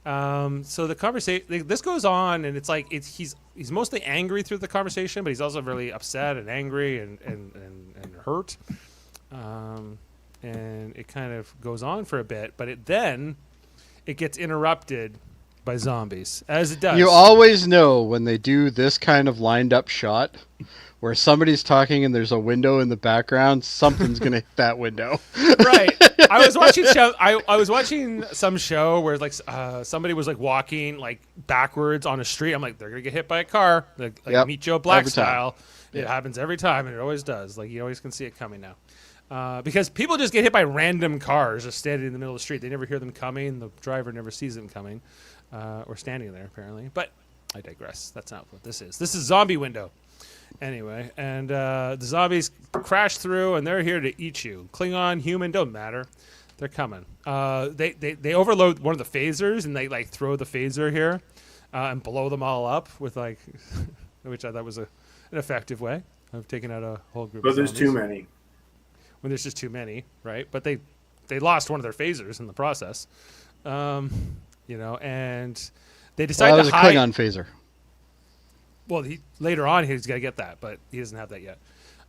So the conversation, this goes on, and it's like he's mostly angry through the conversation, but he's also really upset and angry and hurt. And it kind of goes on for a bit, but it gets interrupted by zombies, as it does.
You always know when they do this kind of lined up shot where somebody's talking and there's a window in the background, something's going to hit that window.
Right. I was watching some show where like somebody was like walking like backwards on a street. I'm like, they're going to get hit by a car. Like
yep.
Meet Joe Black
Every
style.
Yeah.
It happens every time, and it always does. Like, you always can see it coming now. Because people just get hit by random cars just standing in the middle of the street. They never hear them coming. The driver never sees them coming. Or standing there, apparently. But I digress. That's not what this is. This is Zombie Window. Anyway, and the zombies crash through, and they're here to eat you. Klingon, human, don't matter. They're coming. They overload one of the phasers, and they like throw the phaser here and blow them all up with like, which I thought was an effective way of taking out a whole group.
But there's too many.
When there's just too many, right? But they lost one of their phasers in the process. And they decide
that
to
hide. That was a Klingon phaser.
Well, later on he's got to get that, but he doesn't have that yet,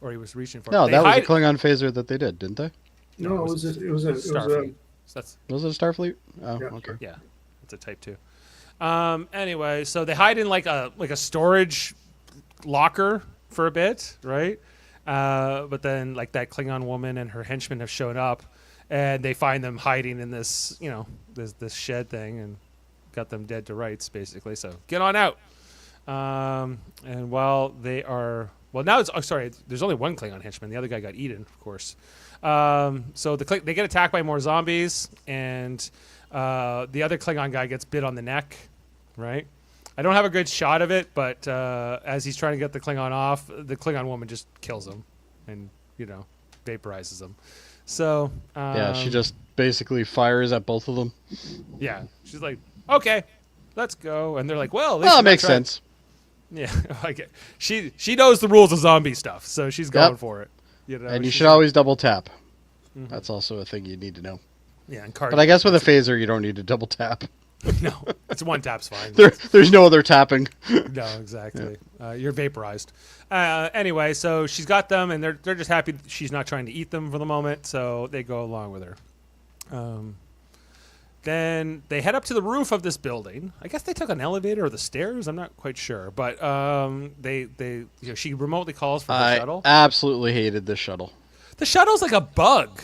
or he was reaching for.
No,
it.
That was a Klingon phaser that they did, didn't they?
No, it was a
So that's
Was it a Starfleet? Oh,
Yeah.
okay.
yeah, it's a Type 2. Anyway, so they hide in like a storage locker for a bit, right? But then like that Klingon woman and her henchmen have shown up, and they find them hiding in this, this shed thing, and got them dead to rights, basically. So get on out. And while they are, well, now there's only one Klingon henchman. The other guy got eaten, of course. So they get attacked by more zombies, and the other Klingon guy gets bit on the neck, right? I don't have a good shot of it, but as he's trying to get the Klingon off, the Klingon woman just kills him and, vaporizes him. So
Yeah, she just basically fires at both of them.
yeah, she's like, okay, let's go. And they're like, well,
Well, it makes sense.
Yeah, like she knows the rules of zombie stuff, so she's going for it.
And you should always double tap. That's also a thing you need to know.
Yeah, and
But I guess with a phaser, you don't need to double tap.
no, it's one tap's fine.
There's no other tapping.
No, exactly. You're vaporized. Anyway, so she's got them, and they're just happy she's not trying to eat them for the moment, so they go along with her. Then they head up to the roof of this building. I guess they took an elevator or the stairs. I'm not quite sure, but she remotely calls for the shuttle.
I absolutely hated the shuttle.
The shuttle's like a bug.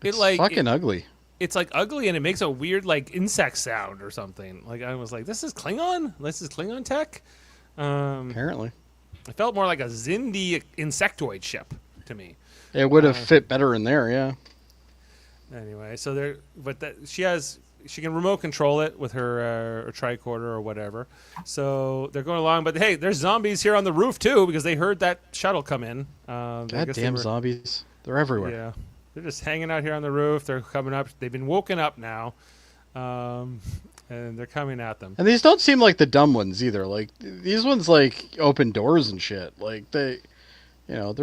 It's fucking ugly.
It's like ugly, and it makes a weird like insect sound or something. Like I was like, this is Klingon. This is Klingon tech.
Apparently,
it felt more like a Xindi insectoid ship to me.
it would have fit better in there. Yeah.
Anyway, so she can remote control it with her tricorder or whatever. So they're going along, but hey, there's zombies here on the roof too because they heard that shuttle come in.
Goddamn zombies! They're everywhere.
Yeah, they're just hanging out here on the roof. They're coming up. They've been woken up now, and they're coming at them.
And these don't seem like the dumb ones either. Like these ones, like open doors and shit. Like they're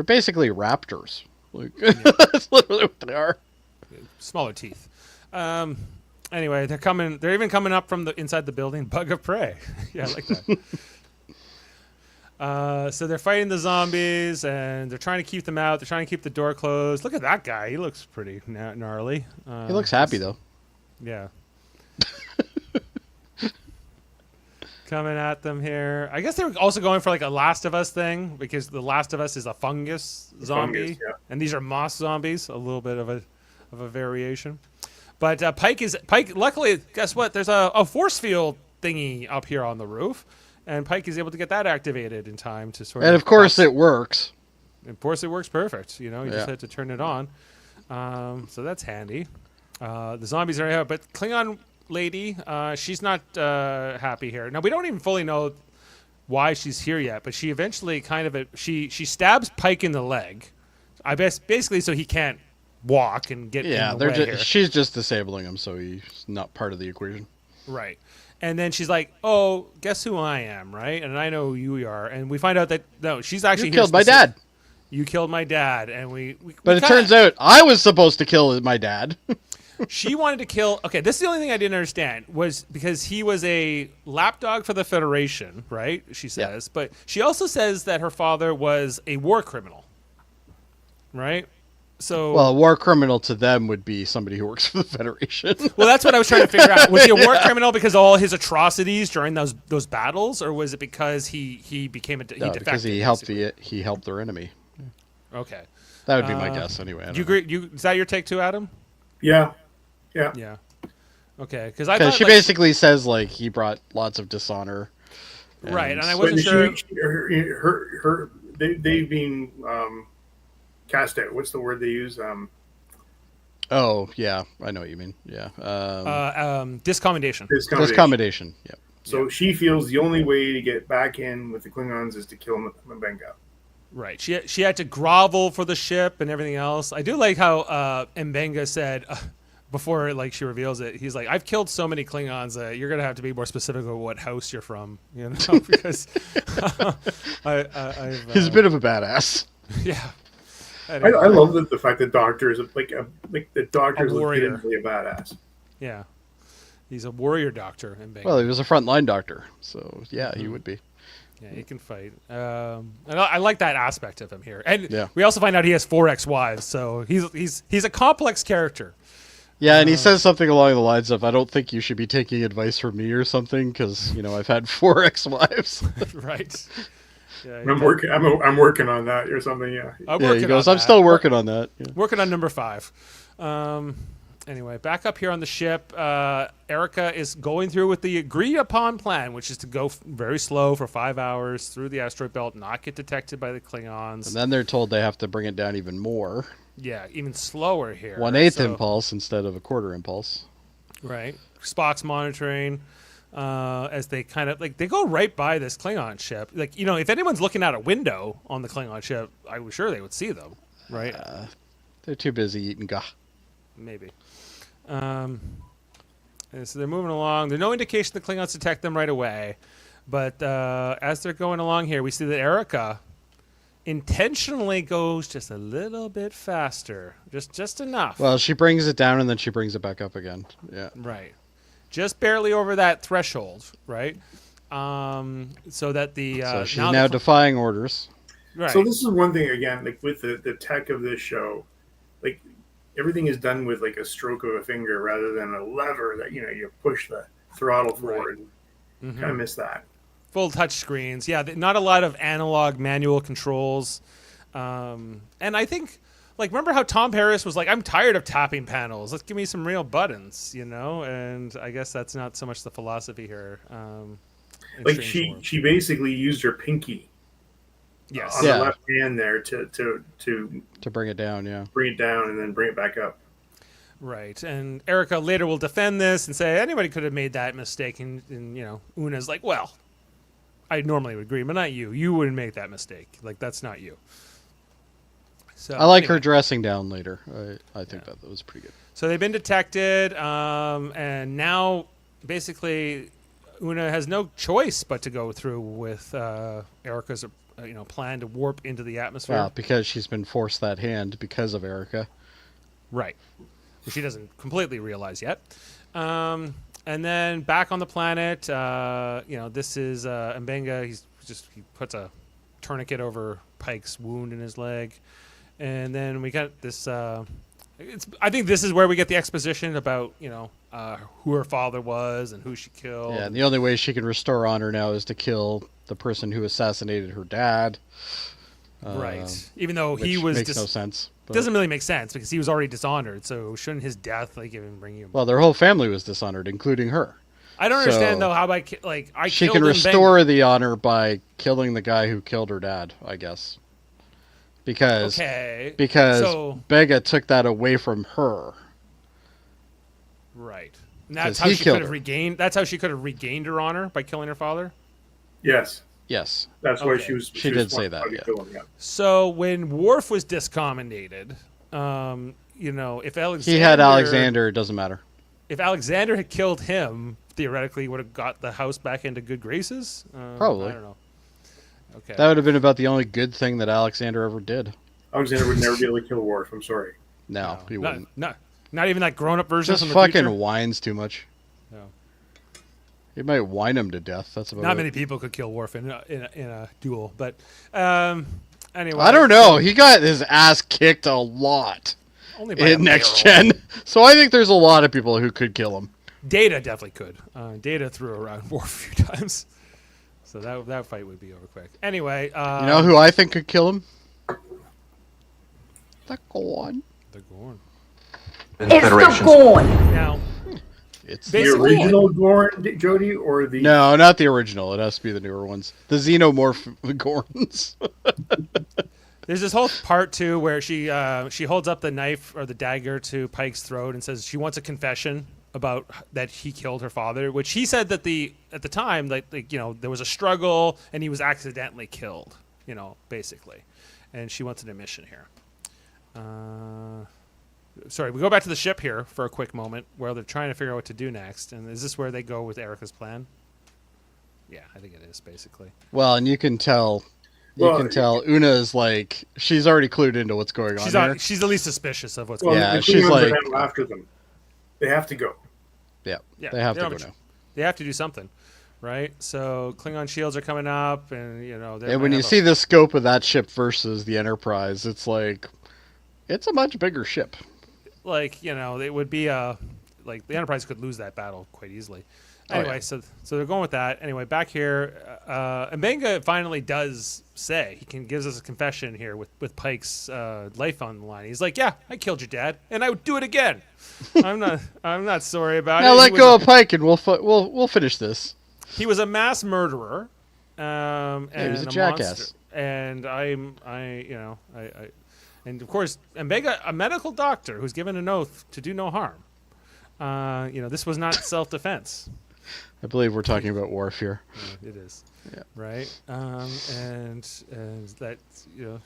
basically raptors. Like that's literally what they are.
Smaller teeth. Anyway, they're coming. They're even coming up from the inside the building. Bug of prey. Yeah, I like that. So they're fighting the zombies, and they're trying to keep them out. They're trying to keep the door closed. Look at that guy. He looks pretty gnarly.
He looks happy though.
Yeah. Coming at them here. I guess they were also going for like a Last of Us thing because the Last of Us is a fungus zombie, and these are moss zombies. A little bit of a variation. But Pike. Luckily, guess what? There's a force field thingy up here on the roof, and Pike is able to get that activated in time to sort of.
And of course, it works.
Of course, it works perfect. You just have to turn it on. So that's handy. The zombies are here, but Klingon lady, she's not happy here. Now we don't even fully know why she's here yet, but she eventually she stabs Pike in the leg. I guess basically so he can't walk and get in the way here.
She's just disabling him, so he's not part of the equation.
Right. And then she's like, "Oh, guess who I am, right? And I know who you are." And we find out that no, she's actually
you killed my dad.
You killed my dad, and we
But it turns out I was supposed to kill my dad.
She wanted to kill. Okay, this is the only thing I didn't understand was because he was a lapdog for the Federation, right? She says, but she also says that her father was a war criminal, right? So,
well, a war criminal to them would be somebody who works for the Federation.
Well, that's what I was trying to figure out. Was he a war criminal because of all his atrocities during those battles, or was it because he became defected?
Because he helped their enemy.
Okay,
that would be my guess anyway.
You agree? Is that your take too, Adam?
Yeah.
Okay, because
she basically says like he brought lots of dishonor.
Right, and I wasn't sure.
They've been cast out. What's the word they use?
Oh yeah, I know what you mean. Yeah.
Discommendation.
Discommendation. Yeah.
So she feels the only way to get back in with the Klingons is to kill M'Benga.
Right. She had to grovel for the ship and everything else. I do like how M'Benga said before she reveals it. He's like, "I've killed so many Klingons that you're gonna have to be more specific of what house you're from, because
he's a bit of a badass."
Yeah.
Anyway. I love the fact that Doctor is the Doctor is legitimately a badass.
Yeah. He's a warrior doctor.
Well, he was a frontline doctor, so yeah, he would be.
Yeah, he can fight. And I like that aspect of him here. And we also find out he has 4 ex-wives, so he's a complex character.
Yeah, and he says something along the lines of, "I don't think you should be taking advice from me or something, because I've had 4 ex-wives."
Right. Yeah,
I'm working. I'm working on that or something. Yeah.
I'm
Yeah,
working
he goes,
on
"I'm
that.
still working on that." Yeah.
Working on number 5. Anyway, back up here on the ship, Erica is going through with the agreed upon plan, which is to go very slow for 5 hours through the asteroid belt, not get detected by the Klingons.
And then they're told they have to bring it down even more.
Yeah, even slower here.
1/8 impulse instead of a quarter impulse.
Right. Spock's monitoring as they kind of they go right by this Klingon ship. If anyone's looking out a window on the Klingon ship, I was sure they would see them. Right.
They're too busy eating gah.
Maybe. And so they're moving along. There's no indication the Klingons detect them right away. But as they're going along here, we see that Erica intentionally goes just a little bit faster. Just enough.
Well, she brings it down and then she brings it back up again. Yeah.
Right. Just barely over that threshold, right? So that the...
so she's now defying orders.
Right.
So this is one thing, again, with the tech of this show, everything is done with a stroke of a finger rather than a lever that you push the throttle forward. Right. Kind of miss that.
Full touch screens. Yeah, not a lot of analog manual controls. And I think, remember how Tom Paris was like, "I'm tired of tapping panels. Let's give me some real buttons," And I guess that's not so much the philosophy here.
She basically used her pinky.
Yes.
On the left hand there to
bring it down, yeah.
Bring it down and then bring it back up.
Right. And Erica later will defend this and say anybody could have made that mistake. And Una's like, well, I normally would agree, but not you. You wouldn't make that mistake. That's not you. So
I like her dressing down later. I think that was pretty good.
So they've been detected, and now basically Una has no choice but to go through with Erica's plan to warp into the atmosphere.
Well, because she's been forced that hand because of Erica.
Right. Which she doesn't completely realize yet. And then back on the planet, this is Mbenga. He puts a tourniquet over Pike's wound in his leg. And then we got this... I think this is where we get the exposition about, who her father was and who she killed.
Yeah, and the only way she can restore honor now is to kill the person who assassinated her dad.
Right. Even though he was...
makes no sense.
It doesn't really make sense because he was already dishonored, so shouldn't his death even bring you...
Well, their whole family was dishonored, including her.
I don't understand, though, how
she can restore the honor by killing the guy who killed her dad, I guess. Because Bega took that away from her.
Right. And that's how she could have regained. That's how she could have regained her honor by killing her father.
Yes.
Yes.
That's why she was.
She did say that. Yeah.
So when Worf was discommendated, if Alexander
he had Alexander, it doesn't matter.
If Alexander had killed him, theoretically, he would have got the house back into good graces.
Probably.
I don't know. Okay.
That would have been about the only good thing that Alexander ever did.
Alexander would never be able to kill Worf. I'm sorry.
No, he wouldn't.
Not even that grown-up version.
Just
from the
fucking
future?
whines too much.
No.
He might whine him to death. That's about
Not many people could kill Worf in a duel, but anyway.
I don't know. He got his ass kicked a lot in Next Gen, so I think there's a lot of people who could kill him.
Data definitely could. Data threw around Worf a few times, so that fight would be over quick. Anyway,
you know who I think could kill him? The Gorn.
The Gorn.
It's the
Gorn. Now,
it's
the original Gorn, Jody, or the...
No, not the original. It has to be the newer ones. The Xenomorph Gorns.
There's this whole part, too, where she holds up the knife or the dagger to Pike's throat and says she wants a confession about that he killed her father, which he said that at the time, there was a struggle and he was accidentally killed, basically. And she wants an admission here. Sorry, we go back to the ship here for a quick moment where they're trying to figure out what to do next. And is this where they go with Erica's plan? Yeah, I think it is, basically.
Well, and you can tell Una is she's already clued into what's going on here.
She's at least suspicious of what's going on.
Yeah, she's like... after them. They have to go.
Yeah, they have to go now.
They have to do something, right? So Klingon shields are coming up, and,
And when you see the scope of that ship versus the Enterprise, it's a much bigger ship.
like, it would be like the Enterprise could lose that battle quite easily. Anyway, so they're going with that. Anyway, back here, Mbenga finally does say, gives us a confession here with Pike's life on the line. He's like, "Yeah, I killed your dad, and I would do it again. I'm not sorry about it."
Now let go of Pike, and we'll finish this.
He was a mass murderer,
He
and
was a jackass.
monster. And and of course, Mbenga, a medical doctor who's given an oath to do no harm. This was not self-defense.
I believe we're talking about Worf here.
Yeah, it is.
Yeah.
Right. And that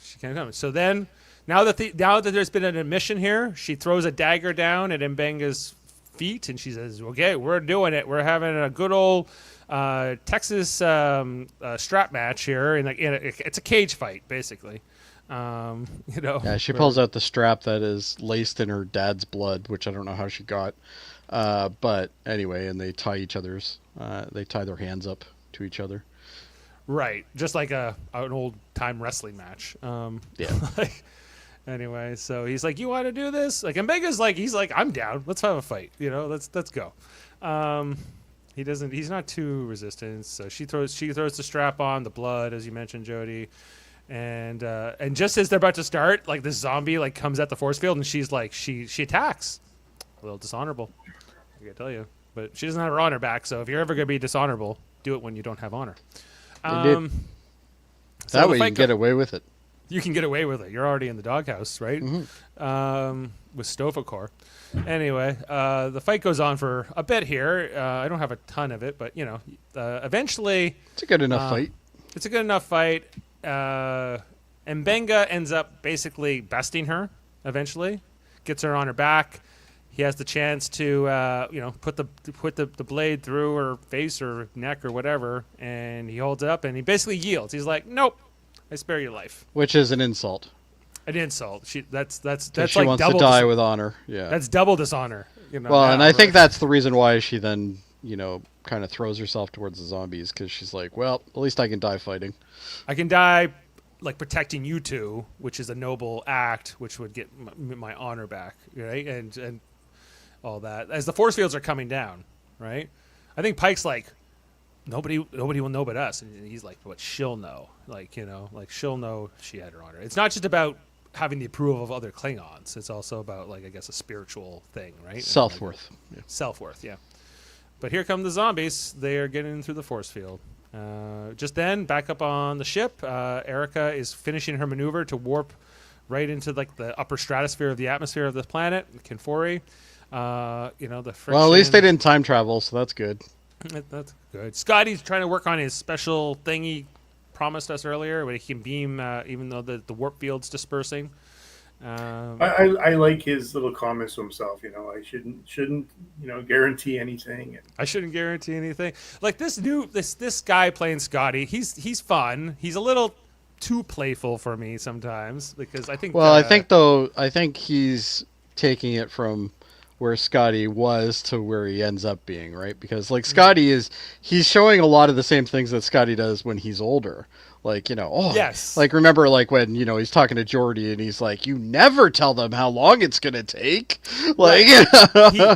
she can't come. So then, now that there's been an admission here, she throws a dagger down at Mbenga's feet, and she says, "Okay, we're doing it. We're having a good old Texas strap match here, and it's a cage fight, basically."
Yeah, she pulls out the strap that is laced in her dad's blood, which I don't know how she got. But anyway, and they tie their hands up to each other.
Right, just like an old time wrestling match.
Yeah.
Anyway, so he's like, "You want to do this?" Like, and Mbenga's like, he's like, "I'm down. Let's have a fight. Let's go." He's not too resistant. So she throws the strap on, the blood, as you mentioned, Jody. And just as they're about to start, like, this zombie like comes at the force field, and she's like, she attacks. A little dishonorable, I gotta tell you. But she doesn't have her honor back, so if you're ever gonna be dishonorable, do it when you don't have honor.
So that way you can get away with it.
You can get away with it. You're already in the doghouse, right?
Mm-hmm.
With Stofakor. Anyway, the fight goes on for a bit here. I don't have a ton of it, but eventually
it's a good enough fight.
It's a good enough fight. And Mbenga ends up basically besting her. Eventually, gets her on her back. He has the chance to put the blade through her face or neck or whatever, and he holds it up and he basically yields. He's like, "Nope, I spare your life,"
which is an insult.
An insult. That's
she
like
wants
double
to die with honor. Yeah,
that's double dishonor.
Well, and I think that's the reason why she then kind of throws herself towards the zombies, because she's like, "Well, at least I can die fighting.
I can die like protecting you two, which is a noble act, which would get my honor back, right?" And all that as the force fields are coming down, right? I think Pike's like, nobody will know but us, and he's like, "But she'll know, like she'll know she had her honor." It's not just about having the approval of other Klingons; it's also about, like, I guess, a spiritual thing, right?
Self-worth.
Self-worth, yeah. But here come the zombies. They are getting through the force field. Just then, back up on the ship, Erica is finishing her maneuver to warp right into like the upper stratosphere of the atmosphere of the planet, Kenfori. The friction.
Well, at least they didn't time travel, so that's good.
That's good. Scotty's trying to work on his special thing he promised us earlier, where he can beam, even though the warp field's dispersing.
I like his little comments to himself. I shouldn't guarantee anything.
I shouldn't guarantee anything. Like this guy playing Scotty, he's fun. He's a little too playful for me sometimes, because I think.
Well, I think he's taking it from where Scotty was to where he ends up being, right? Because like Scotty he's showing a lot of the same things that Scotty does when he's older. Like,
yes.
Like, remember, like, when, he's talking to Jody and he's like, "You never tell them how long it's going to take." Like,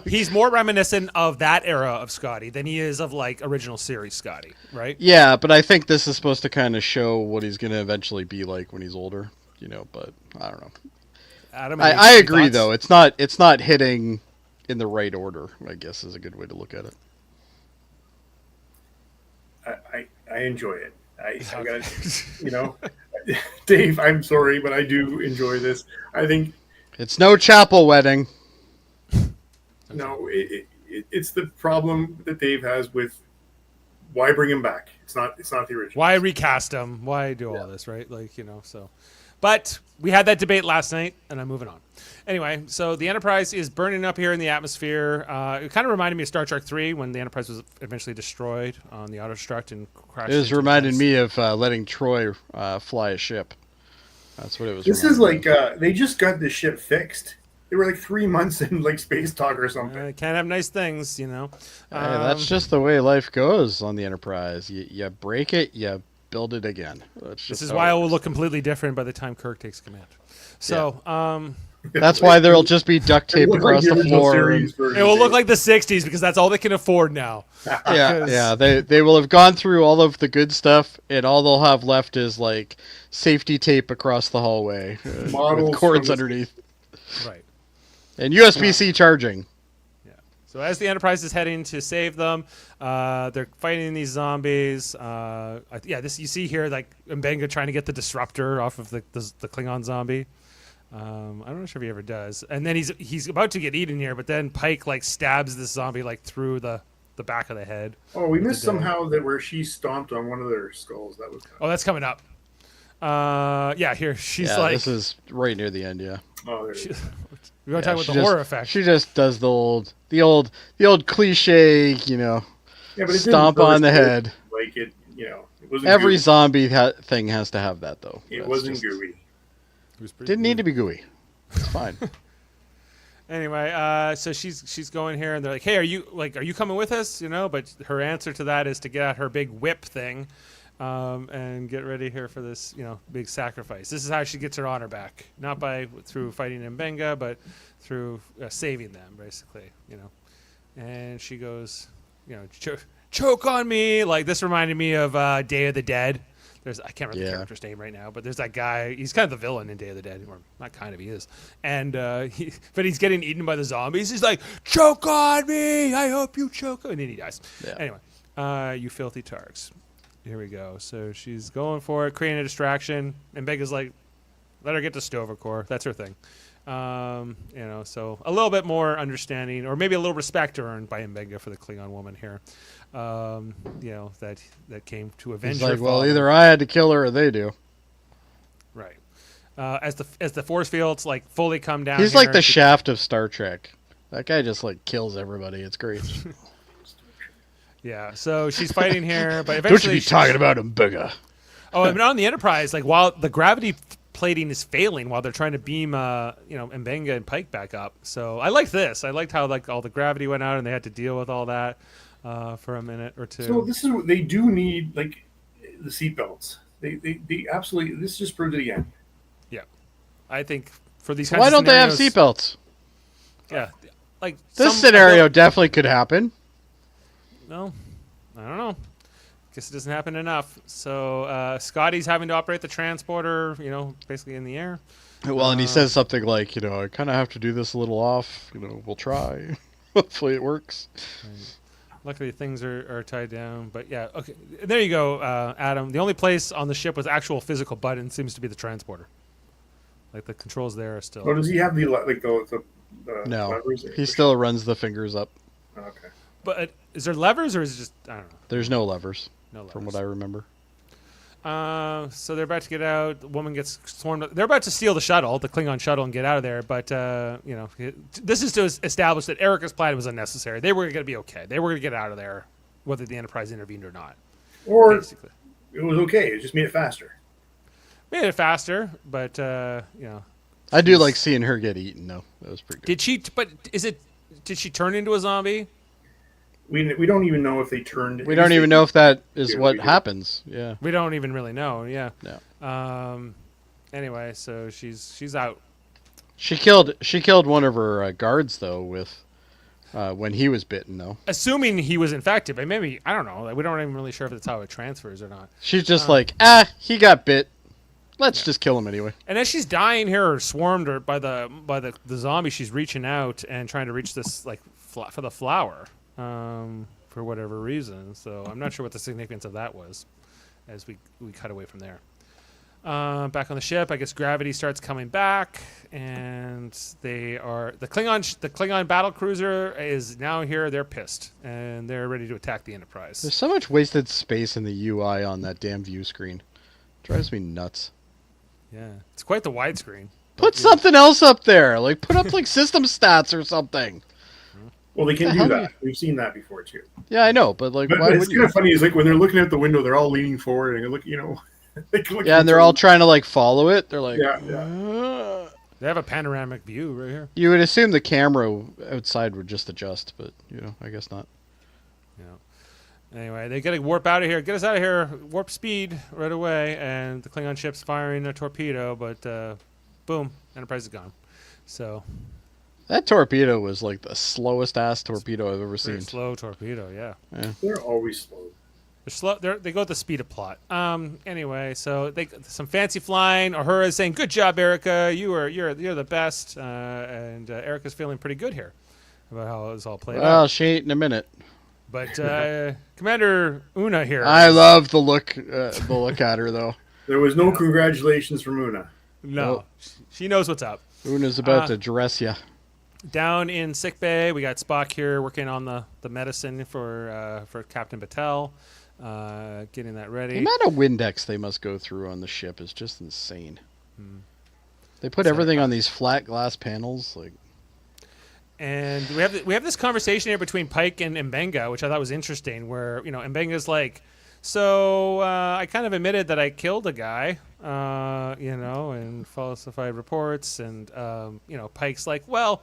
he's more reminiscent of that era of Scotty than he is of, like, original series Scotty, right?
Yeah, but I think this is supposed to kind of show what he's going to eventually be like when he's older, but I don't know.
Adam,
I agree, though. It's not hitting in the right order, I guess, is a good way to look at it.
I enjoy it. I got, Dave, I'm sorry, but I do enjoy this. I think
it's no chapel wedding.
No, it's the problem that Dave has with why bring him back. It's not the original.
Why recast him? Why do all this, right? Like, so. But we had that debate last night, and I'm moving on. Anyway, so the Enterprise is burning up here in the atmosphere. It kind of reminded me of Star Trek 3 when the Enterprise was eventually destroyed on the autodestruct and crashed.
It was reminding me of letting Troy fly a ship. That's what it was.
This is like they just got this ship fixed. They were like 3 months in like space talk or something.
Can't have nice things,
Hey, that's just the way life goes on the Enterprise. You break it, you build it again.
This is why it will look completely different by the time Kirk takes command. So,
That's why there'll just be duct tape
It looked like
across the
original
floor.
series version,
It will look
too.
like the 60s because that's all they can afford now.
Yeah. They will have gone through all of the good stuff, and all they'll have left is like safety tape across the hallway
Models
with cords
from the-
underneath
Right.
and USB-C charging.
So as the Enterprise is heading to save them, they're fighting these zombies. This you see here, like Mbenga trying to get the disruptor off of the Klingon zombie. I'm not sure if he ever does. And then he's about to get eaten here, but then Pike like stabs this zombie like through the back of the head.
Oh, we missed somehow that where she stomped on one of their skulls. That was.
Oh, that's coming up. Here she's
This is right near the end. Yeah.
Oh, there it is.
We're going to talk about the horror effect.
She just does the old cliche,
Yeah, but it
stomp
didn't
on the
burst
head.
Like it, it wasn't.
Every
gooey.
zombie thing has to have that, though.
It
That's
wasn't
just-
gooey.
Didn't need to be gooey. It's fine.
Anyway, so she's going here, and they're like, "Hey, are you coming with us?" But her answer to that is to get out her big whip thing, and get ready here for this, big sacrifice. This is how she gets her honor back, not through fighting Mbenga, but through saving them, basically. And she goes, choke on me. Like this reminded me of Day of the Dead. I can't remember the character's name right now, but there's that guy. He's kind of the villain in Day of the Dead, or not kind of, he is. And but he's getting eaten by the zombies. He's like, choke on me. I hope you choke. And then he dies.
Yeah.
Anyway, you filthy tarks. Here we go. So she's going for it, creating a distraction. And Bega's like, let her get to Stovercore. That's her thing. So a little bit more understanding, or maybe a little respect earned by Mbenga for the Klingon woman here. That came to avenge
He's
her
like, well,
father.
either I had to kill her or they do.
Right. As the force fields like fully come down.
He's
here,
like the Shaft of Star Trek. That guy just like kills everybody. It's great.
Yeah. So she's fighting here, but eventually
Don't you be talking about him, bigger.
Oh, I mean, on the Enterprise, like while the gravity plating is failing, while they're trying to beam, Mbenga and Pike back up. So I liked this. I liked how like all the gravity went out and they had to deal with all that for a minute or two.
So this is what they do need, like the seatbelts. They absolutely. This just proved it again.
Yeah, I think for these kinds
Why
of
don't they have
scenarios-
seatbelts?
Yeah, like
This
some-
scenario definitely could happen.
No, I don't know. Guess it doesn't happen enough. So Scotty's having to operate the transporter, basically in the air.
Well, and he says something like, I kind of have to do this a little off. We'll try. Hopefully it works.
Luckily, things are tied down. But yeah, okay. There you go, Adam. The only place on the ship with actual physical button seems to be the transporter. Like the controls there are still.
Or does he have the
No,
levers?
he still runs the fingers up.
Okay.
But is there levers or is it just I don't know?
There's no levers,
No levers.
from what I remember.
So they're about to get out. The woman gets swarmed. They're about to steal the shuttle, the Klingon shuttle, and get out of there. But this is to establish that Erica's plan was unnecessary. They were going to be okay. They were going to get out of there, whether the Enterprise intervened or not.
Or
Basically,
it was okay. It just made it faster.
made it faster, but
I do like seeing her get eaten, though. That was pretty good.
did she? But did she turn into a zombie?
We don't even know if they turned.
We don't even know if that is
Yeah,
what
we do.
happens. Yeah.
We don't even really know. Yeah.
No.
Anyway, so she's out.
She killed one of her guards though with when he was bitten though.
Assuming he was infected, but maybe I don't know. Like, we don't even really sure if that's how it transfers or not.
She's just he got bit. Let's just kill him anyway.
And as she's dying here, or swarmed or by the zombie, she's reaching out and trying to reach this like for the flower, for whatever reason. So I'm not sure what the significance of that was, as we cut away from there. Back on the ship, I guess gravity starts coming back, and the Klingon battle cruiser is now here. They're pissed and they're ready to attack the Enterprise.
There's so much wasted space in the UI on that damn view screen. Drives me nuts.
Yeah, it's quite the widescreen.
Put something else up there. Like put up like system stats or something.
Well, they can
The
do
hell
that. We've seen that before too.
Yeah, I know, but like
But
why
it's
would
kind
you?
of funny. Is like when they're looking out the window, they're all leaning forward and look. They can look
Yeah, and they're all trying to like follow it. They're like,
Yeah.
They have a panoramic view right here.
You would assume the camera outside would just adjust, but I guess not.
Anyway, they gotta warp out of here. Get us out of here. Warp speed right away. And the Klingon ship's firing a torpedo, but boom, Enterprise is gone. So
That torpedo was like the slowest ass torpedo I've ever
very
seen.
slow torpedo, yeah.
They're always slow.
They're slow. They go at the speed of plot. Anyway, so some fancy flying. Uhura's saying, "Good job, Erica. You're the best." And Erica's feeling pretty good here about how it was all played
Well,
out.
she ain't in a minute.
But Commander Una here.
I love the look at her though.
There was no congratulations from Una.
No, she knows what's up.
Una's about to dress ya.
Down in sickbay, we got Spock here working on the medicine for Captain Batel, getting that ready.
The amount of Windex they must go through on the ship is just insane. They put everything on these flat glass panels, like.
And we have this conversation here between Pike and Mbenga, which I thought was interesting. Where Mbenga's like, so I kind of admitted that I killed a guy, and falsified reports, and Pike's like, well,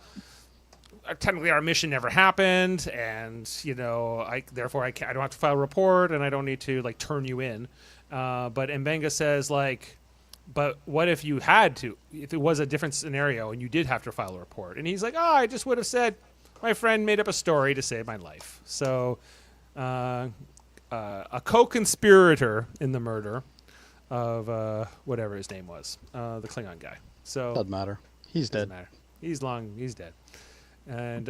technically our mission never happened, and I don't have to file a report, and I don't need to like turn you in. But Mbenga says like, but what if you had to? If it was a different scenario and you did have to file a report? And he's like, oh, I just would have said my friend made up a story to save my life. So a co-conspirator in the murder of whatever his name was, the Klingon guy. So
Doesn't matter. He's dead.
doesn't matter. He's dead. And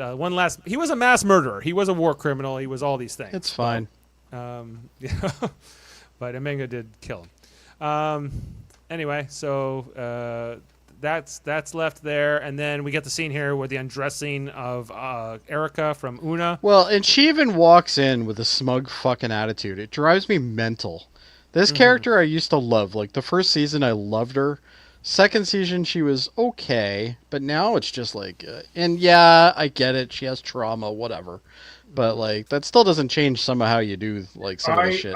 he was a mass murderer. He was a war criminal. He was all these things.
It's fine.
But Mbenga did kill him. Anyway, so that's left there, and then we get the scene here with the undressing of Erica from Una.
Well, and she even walks in with a smug fucking attitude. It drives me mental. This character I used to love. Like, the first season, I loved her. Second season, she was okay, but now it's just like... and yeah, I get it. She has trauma, whatever. But, like, that still doesn't change some of how you do, like, some of the shit.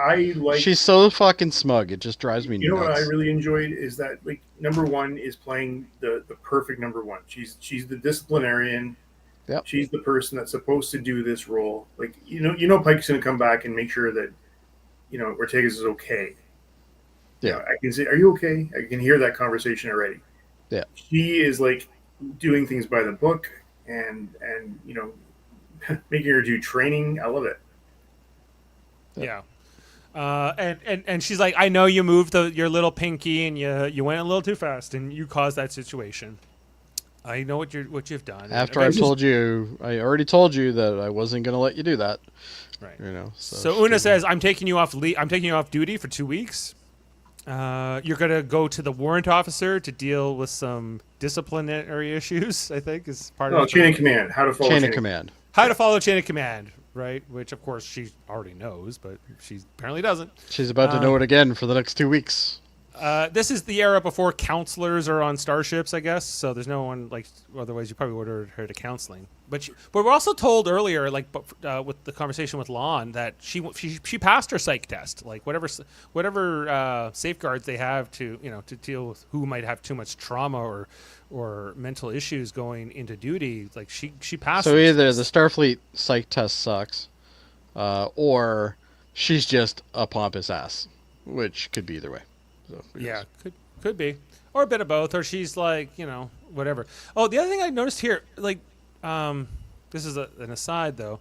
She's so fucking smug. It just drives me nuts.
You know what I really enjoyed is that, like, number one is playing the perfect number one. She's the disciplinarian.
Yep.
She's the person that's supposed to do this role. Like, Pike's going to come back and make sure that, Ortega's is okay.
Yeah.
I can say, are you okay? I can hear that conversation already.
Yeah.
She is, like, doing things by the book and making her do training. I love it.
Yeah. And she's like, I know you moved your little pinky and you went a little too fast and you caused that situation. I know what you've done.
After I already told you that I wasn't going to let you do that.
Right. So Una says, I'm taking you off duty for 2 weeks. You're going to go to the warrant officer to deal with some disciplinary issues, I think, is part of
chain of command. How to follow
chain of command.
How to follow chain of command, right? Which, of course, she already knows, but she apparently doesn't.
She's about to know it again for the next 2 weeks.
This is the era before counselors are on starships, I guess. So there's no one like. Otherwise, you probably would have heard her to counseling. But we're also told earlier, like with the conversation with Lon, that she passed her psych test. Like whatever safeguards they have to deal with who might have too much trauma or mental issues going into duty. Like she passed.
So either the Starfleet psych test sucks, or she's just a pompous ass, which could be either way. So,
yeah, could be, or a bit of both, or she's like whatever. Oh, the other thing I noticed here, like, this is an aside though.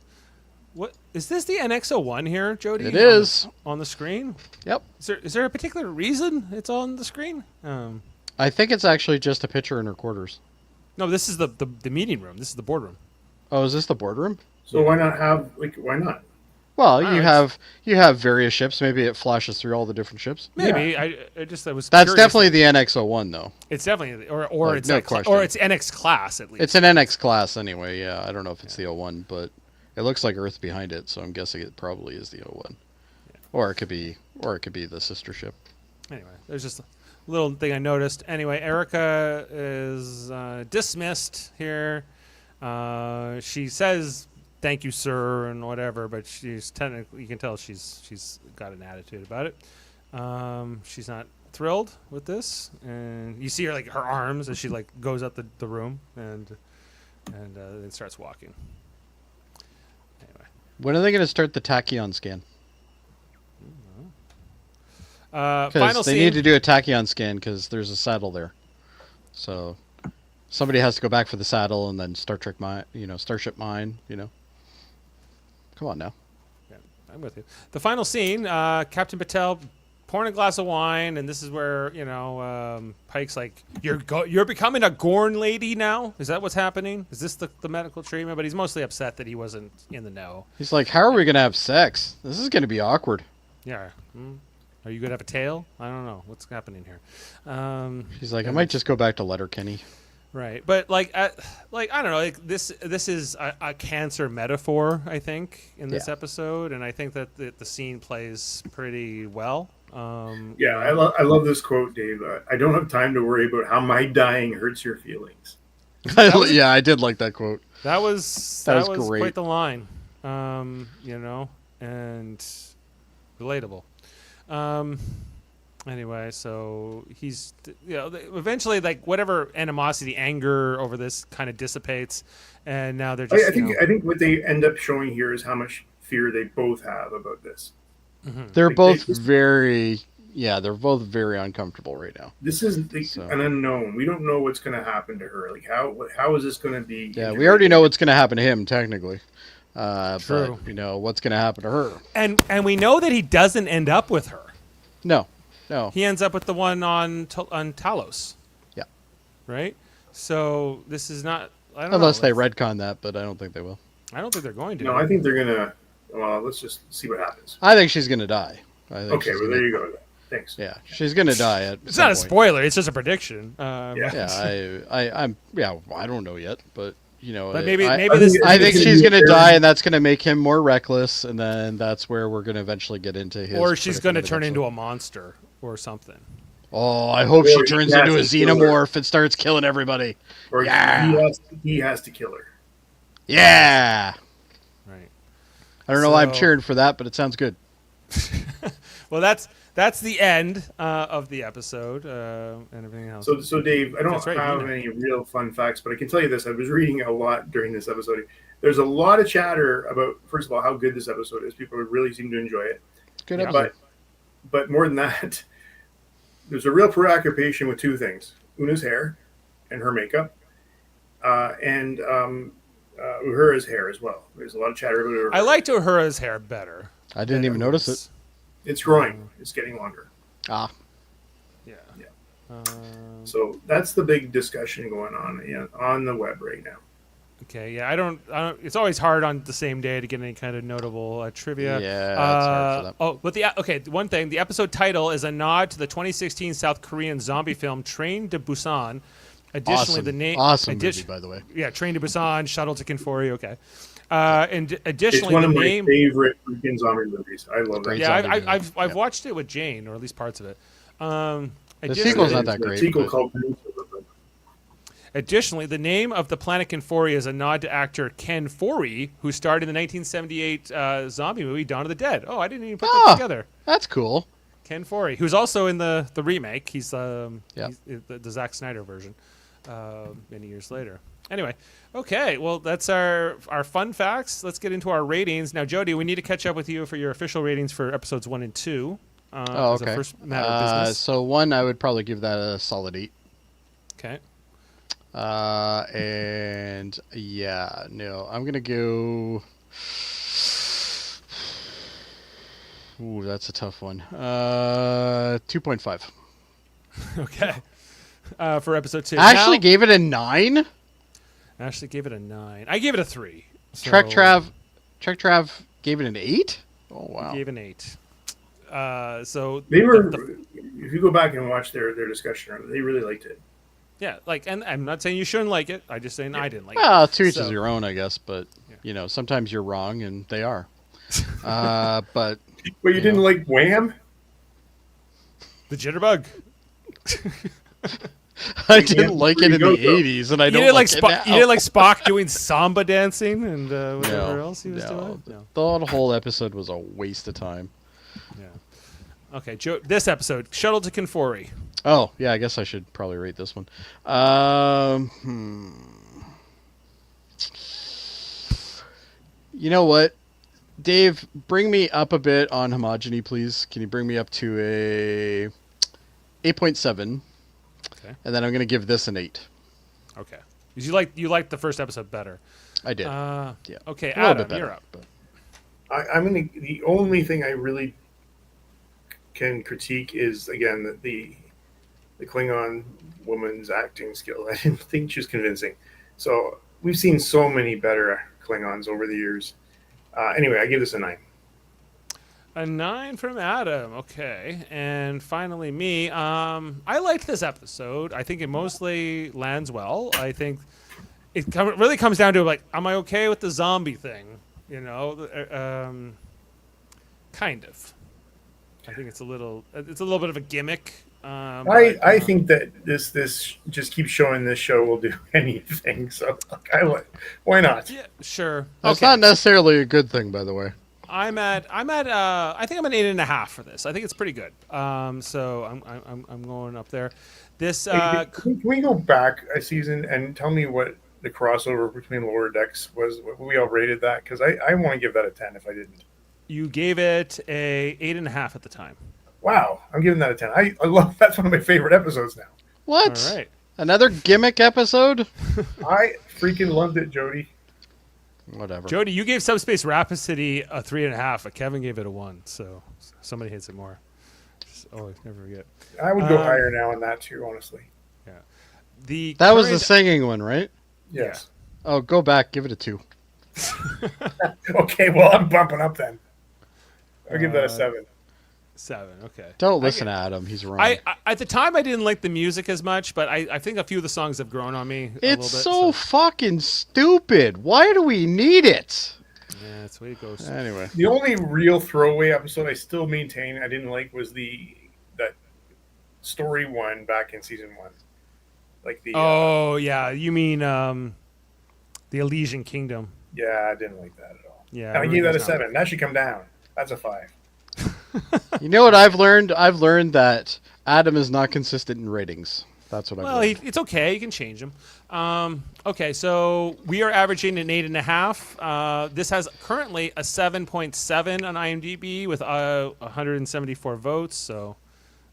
What is this? The NX-01 here, Jody?
It is
on the screen.
Yep.
Is there a particular reason it's on the screen?
I think it's actually just a picture in her quarters.
No, this is the meeting room. This is the boardroom.
Oh, is this the boardroom?
So why not?
Well, you have various ships. Maybe it flashes through all the different ships.
Maybe
Yeah.
I just was.
That's
curious.
definitely the NX-01 though.
It's definitely or
Like,
it's
no
like,
question.
or it's NX class at least.
It's an NX class anyway. Yeah, I don't know if it's the 01, but it looks like Earth behind it, so I'm guessing it probably is the 01. Yeah. Or it could be the sister ship.
Anyway, there's just a little thing I noticed. Anyway, Erica is dismissed here. She says thank you, sir, and whatever, but she's technically, you can tell she's got an attitude about it. She's not thrilled with this, and you see her like her arms as she like goes up the room and then starts walking. Anyway,
when are they going to start the tachyon scan?
Final
Because they
scene.
need to do a tachyon scan because there's a saddle there. So somebody has to go back for the saddle, and then Starship Mine. Come on now.
Yeah, I'm with you. The final scene, Captain Patel pouring a glass of wine, and this is where Pike's like, "You're becoming a Gorn lady now." Is that what's happening? Is this the medical treatment? But he's mostly upset that he wasn't in the know.
He's like, "How are we gonna have sex? This is gonna be awkward."
Yeah. Are you gonna have a tail? I don't know what's happening here.
He's like, "I might just go back to Letterkenny."
Right, but I don't know. Like this is a cancer metaphor, I think, in this episode, and I think that the scene plays pretty well.
I love this quote, Dave. I don't have time to worry about how my dying hurts your feelings.
I did like that quote.
That was
great.
quite the line, and relatable. Anyway, so he's, eventually, like, whatever animosity, anger over this kind of dissipates, and now they're just.
I think what they end up showing here is how much fear they both have about this.
Mm-hmm. They're both very uncomfortable right now.
This is an unknown. We don't know what's going to happen to her. Like, how is this going to be?
Yeah, we already know what's going to happen to him, technically.
True.
But, what's going to happen to her.
And we know that he doesn't end up with her.
No.
He ends up with the one on Talos. Yeah. Right? So this is not...
Unless they retcon that, but I don't think they will.
I don't think they're going to.
No, I think they're going to... Well, let's just see what happens.
I think she's going to die.
Okay, there you go. Thanks.
Yeah, she's going to die at
It's not a spoiler. It's just a prediction.
I don't know yet, but...
But maybe
I think she's going to die, and that's going to make him more reckless, and then that's where we're going to eventually get into his...
Or she's going to turn into a monster or something.
Oh, I hope she turns into a xenomorph and starts killing everybody.
Or he has to kill her.
Yeah!
Right.
I don't know why I'm cheering for that, but it sounds good.
Well, that's the end of the episode and everything else.
So Dave, I don't have any real fun facts, but I can tell you this. I was reading a lot during this episode. There's a lot of chatter about, first of all, how good this episode is. People really seem to enjoy it.
Good episode.
But more than that, there's a real preoccupation with two things. Una's hair and her makeup, and Uhura's hair as well. There's a lot of chatter about Uhura.
I liked Uhura's hair better.
I didn't even notice it.
It's growing. It's getting longer.
Ah.
Yeah.
So that's the big discussion going on the web right now.
Okay. Yeah. I don't. It's always hard on the same day to get any kind of notable trivia.
Yeah. It's hard for that.
But one thing. The episode title is a nod to the 2016 South Korean zombie film Train to Busan. Additionally, the name
movie, by the way.
Yeah, Train to Busan, Shuttle to Kenfori. Okay. And additionally,
it's one of
my
favorite freaking zombie movies. I love it.
Yeah, I've watched it with Jane, or at least parts of it.
The sequel's not that great.
Sequel called.
Additionally, the name of the planet Kenfori is a nod to actor Kenfori, who starred in the 1978 zombie movie Dawn of the Dead. Oh, I didn't even put that together.
That's cool.
Kenfori, who's also in the remake. He's the Zack Snyder version. Many years later. Anyway, okay. Well, that's our fun facts. Let's get into our ratings now. Jody, we need to catch up with you for your official ratings for episodes 1 and 2.
Okay.
As a first matter of business.
So 1, I would probably give that a solid 8.
Okay.
I'm gonna go. Ooh, that's a tough one. 2.5.
Okay. For episode 2.
Ashley gave it a 9.
Ashley gave it a 9. I gave it a 3. So
Trek Trav gave it an 8. Oh wow.
Gave an 8. So
they were. If you go back and watch their discussion, they really liked it.
Yeah, and I'm not saying you shouldn't like it. I'm just saying I didn't like it.
Well, to each is your own, I guess. But sometimes you're wrong, and they are. But
you didn't like Wham?
The Jitterbug.
I didn't like it in the 80s, and I don't like it now.
You didn't like Spock doing samba dancing and whatever else he was doing?
No. The whole episode was a waste of time.
Yeah. Okay, this episode, Shuttle to Kenfori.
Oh, yeah, I guess I should probably rate this one. You know what? Dave, bring me up a bit on homogeny, please. Can you bring me up to a 8.7?
Okay.
And then I'm going to give this an 8.
Okay. Because you liked the first episode better.
I did.
Yeah. Okay,
A little
Adam,
bit better,
you're up.
but-
The only thing I really can critique is, again, the Klingon woman's acting skill. I didn't think she was convincing. So we've seen so many better Klingons over the years. Anyway, I give this a 9.
A 9 from Adam. Okay. And finally, me. I liked this episode. I think it mostly lands well. I think it really comes down to, like, am I okay with the zombie thing? You know, kind of. I think it's a little bit of a gimmick.
I think that this just keeps showing this show will do anything. So why not?
Yeah, sure.
That's
Okay.
not necessarily a good thing, by the way.
I think I'm an 8.5 for this. I think it's pretty good. So I'm going up there. This
Can we go back a season and tell me what the crossover between Lower Decks was? We all rated that, because I want to give that a 10 if I didn't.
you gave it a 8.5 at the time.
Wow, I'm giving that a 10. I love that's one of my favorite episodes now.
What?
All right.
Another gimmick episode?
I freaking loved it, Jody.
Whatever.
Jody, you gave Subspace Rhapsody a 3.5, but Kevin gave it a 1. So somebody hates it more. Always never forget.
I would go higher now on that too, honestly.
Yeah.
That was the singing one, right?
Yes.
Oh, go back. Give it a 2.
Okay, well, I'm bumping up then. I'll give that a 7.
7. Okay.
Don't listen to Adam. He's wrong.
I at the time I didn't like the music as much, but I think a few of the songs have grown on me.
It's
a little bit,
so fucking stupid. Why do we need it?
Yeah, that's the way it goes.
Anyway.
The only real throwaway episode I still maintain I didn't like was that story one back in season 1. Like the
Oh yeah, you mean the Elysian Kingdom?
yeah, I didn't like that at all.
Yeah,
And I gave that a 7. That should come down. That's a 5.
You know what I've learned? I've learned that Adam is not consistent in ratings. That's what I've
Well,
learned.
it's okay. You can change them. Okay, so we are averaging an 8.5. This has currently a 7.7 on IMDb with 174 votes. So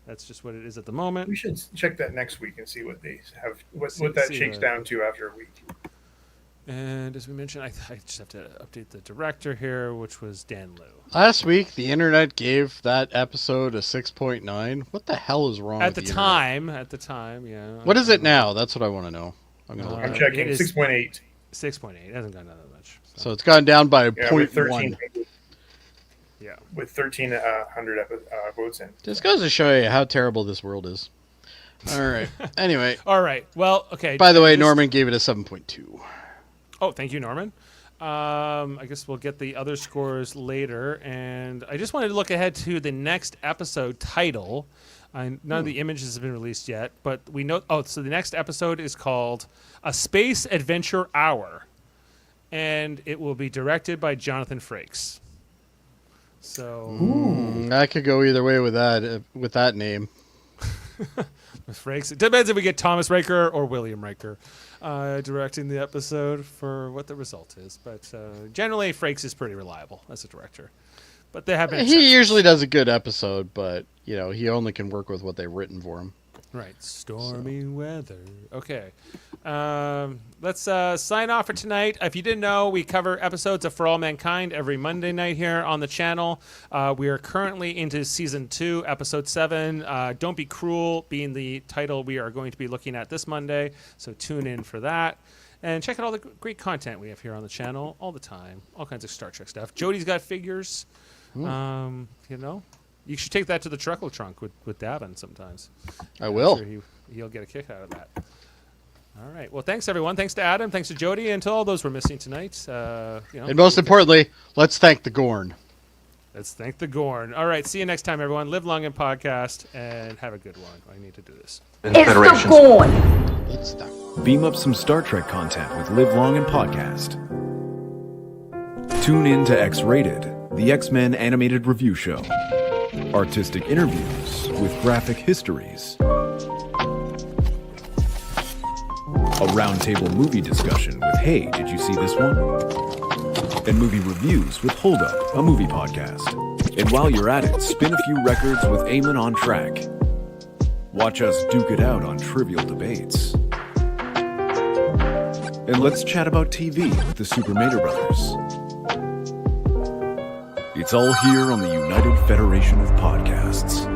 that's just what it is at the moment.
We should check that next week and see what they have, what
See
that shakes
what-
down to after a week.
And as we mentioned, I just have to update the director here, which was Dan Liu.
Last week, the internet gave that episode a 6.9. What the hell is wrong
At
with
the
internet?
time, yeah.
What is it now? That's what I want to know. I'm gonna look
I'm
it up.
checking.
it is-
6.8.
6.8. It hasn't gone down that much.
So it's gone down by
Yeah, with
0.1.
13.
Yeah.
With 1,300 votes in.
Just goes to show you how terrible this world is. All right. Anyway,
All right. Well, okay.
by the way,
just-
Norman gave it a 7.2.
Oh, thank you, Norman. I guess we'll get the other scores later. And I just wanted to look ahead to the next episode title. None of the images have been released yet, but we know. Oh, so the next episode is called A Space Adventure Hour. And it will be directed by Jonathan Frakes. So,
I could go either way with that name.
Frakes. It depends if we get Thomas Riker or William Riker directing the episode for what the result is. But generally, Frakes is pretty reliable as a director. But they have been exceptions.
He usually does a good episode, but he only can work with what they've written for him.
Right, stormy weather. Okay, let's sign off for tonight. If you didn't know, we cover episodes of For All Mankind every Monday night here on the channel. We are currently into season 2, episode 7. Don't Be Cruel being the title we are going to be looking at this Monday. So tune in for that. And check out all the great content we have here on the channel all the time. All kinds of Star Trek stuff. Jody's got figures. You should take that to the Truckle Trunk with Davin sometimes.
I will.
I'm sure he'll get a kick out of that. All right. Well, thanks, everyone. Thanks to Adam. Thanks to Jody. And to all those we're missing tonight.
And most importantly, let's thank the Gorn.
Let's thank the Gorn. All right. See you next time, everyone. Live long and podcast, and have a good one. I need to do this.
And
It's the
Federations.
Gorn.
It's the
Beam up some Star Trek content with Live Long and Podcast. Tune in to X-Rated, the X-Men animated review show. Artistic interviews with graphic histories. A roundtable movie discussion with Hey, did you see this one? And movie reviews with Hold Up, a movie podcast. And while you're at it, spin a few records with Eamon on Track. Watch us duke it out on trivial debates. And let's chat about TV with the Super Mater Brothers. It's all here on the United Federation of Podcasts.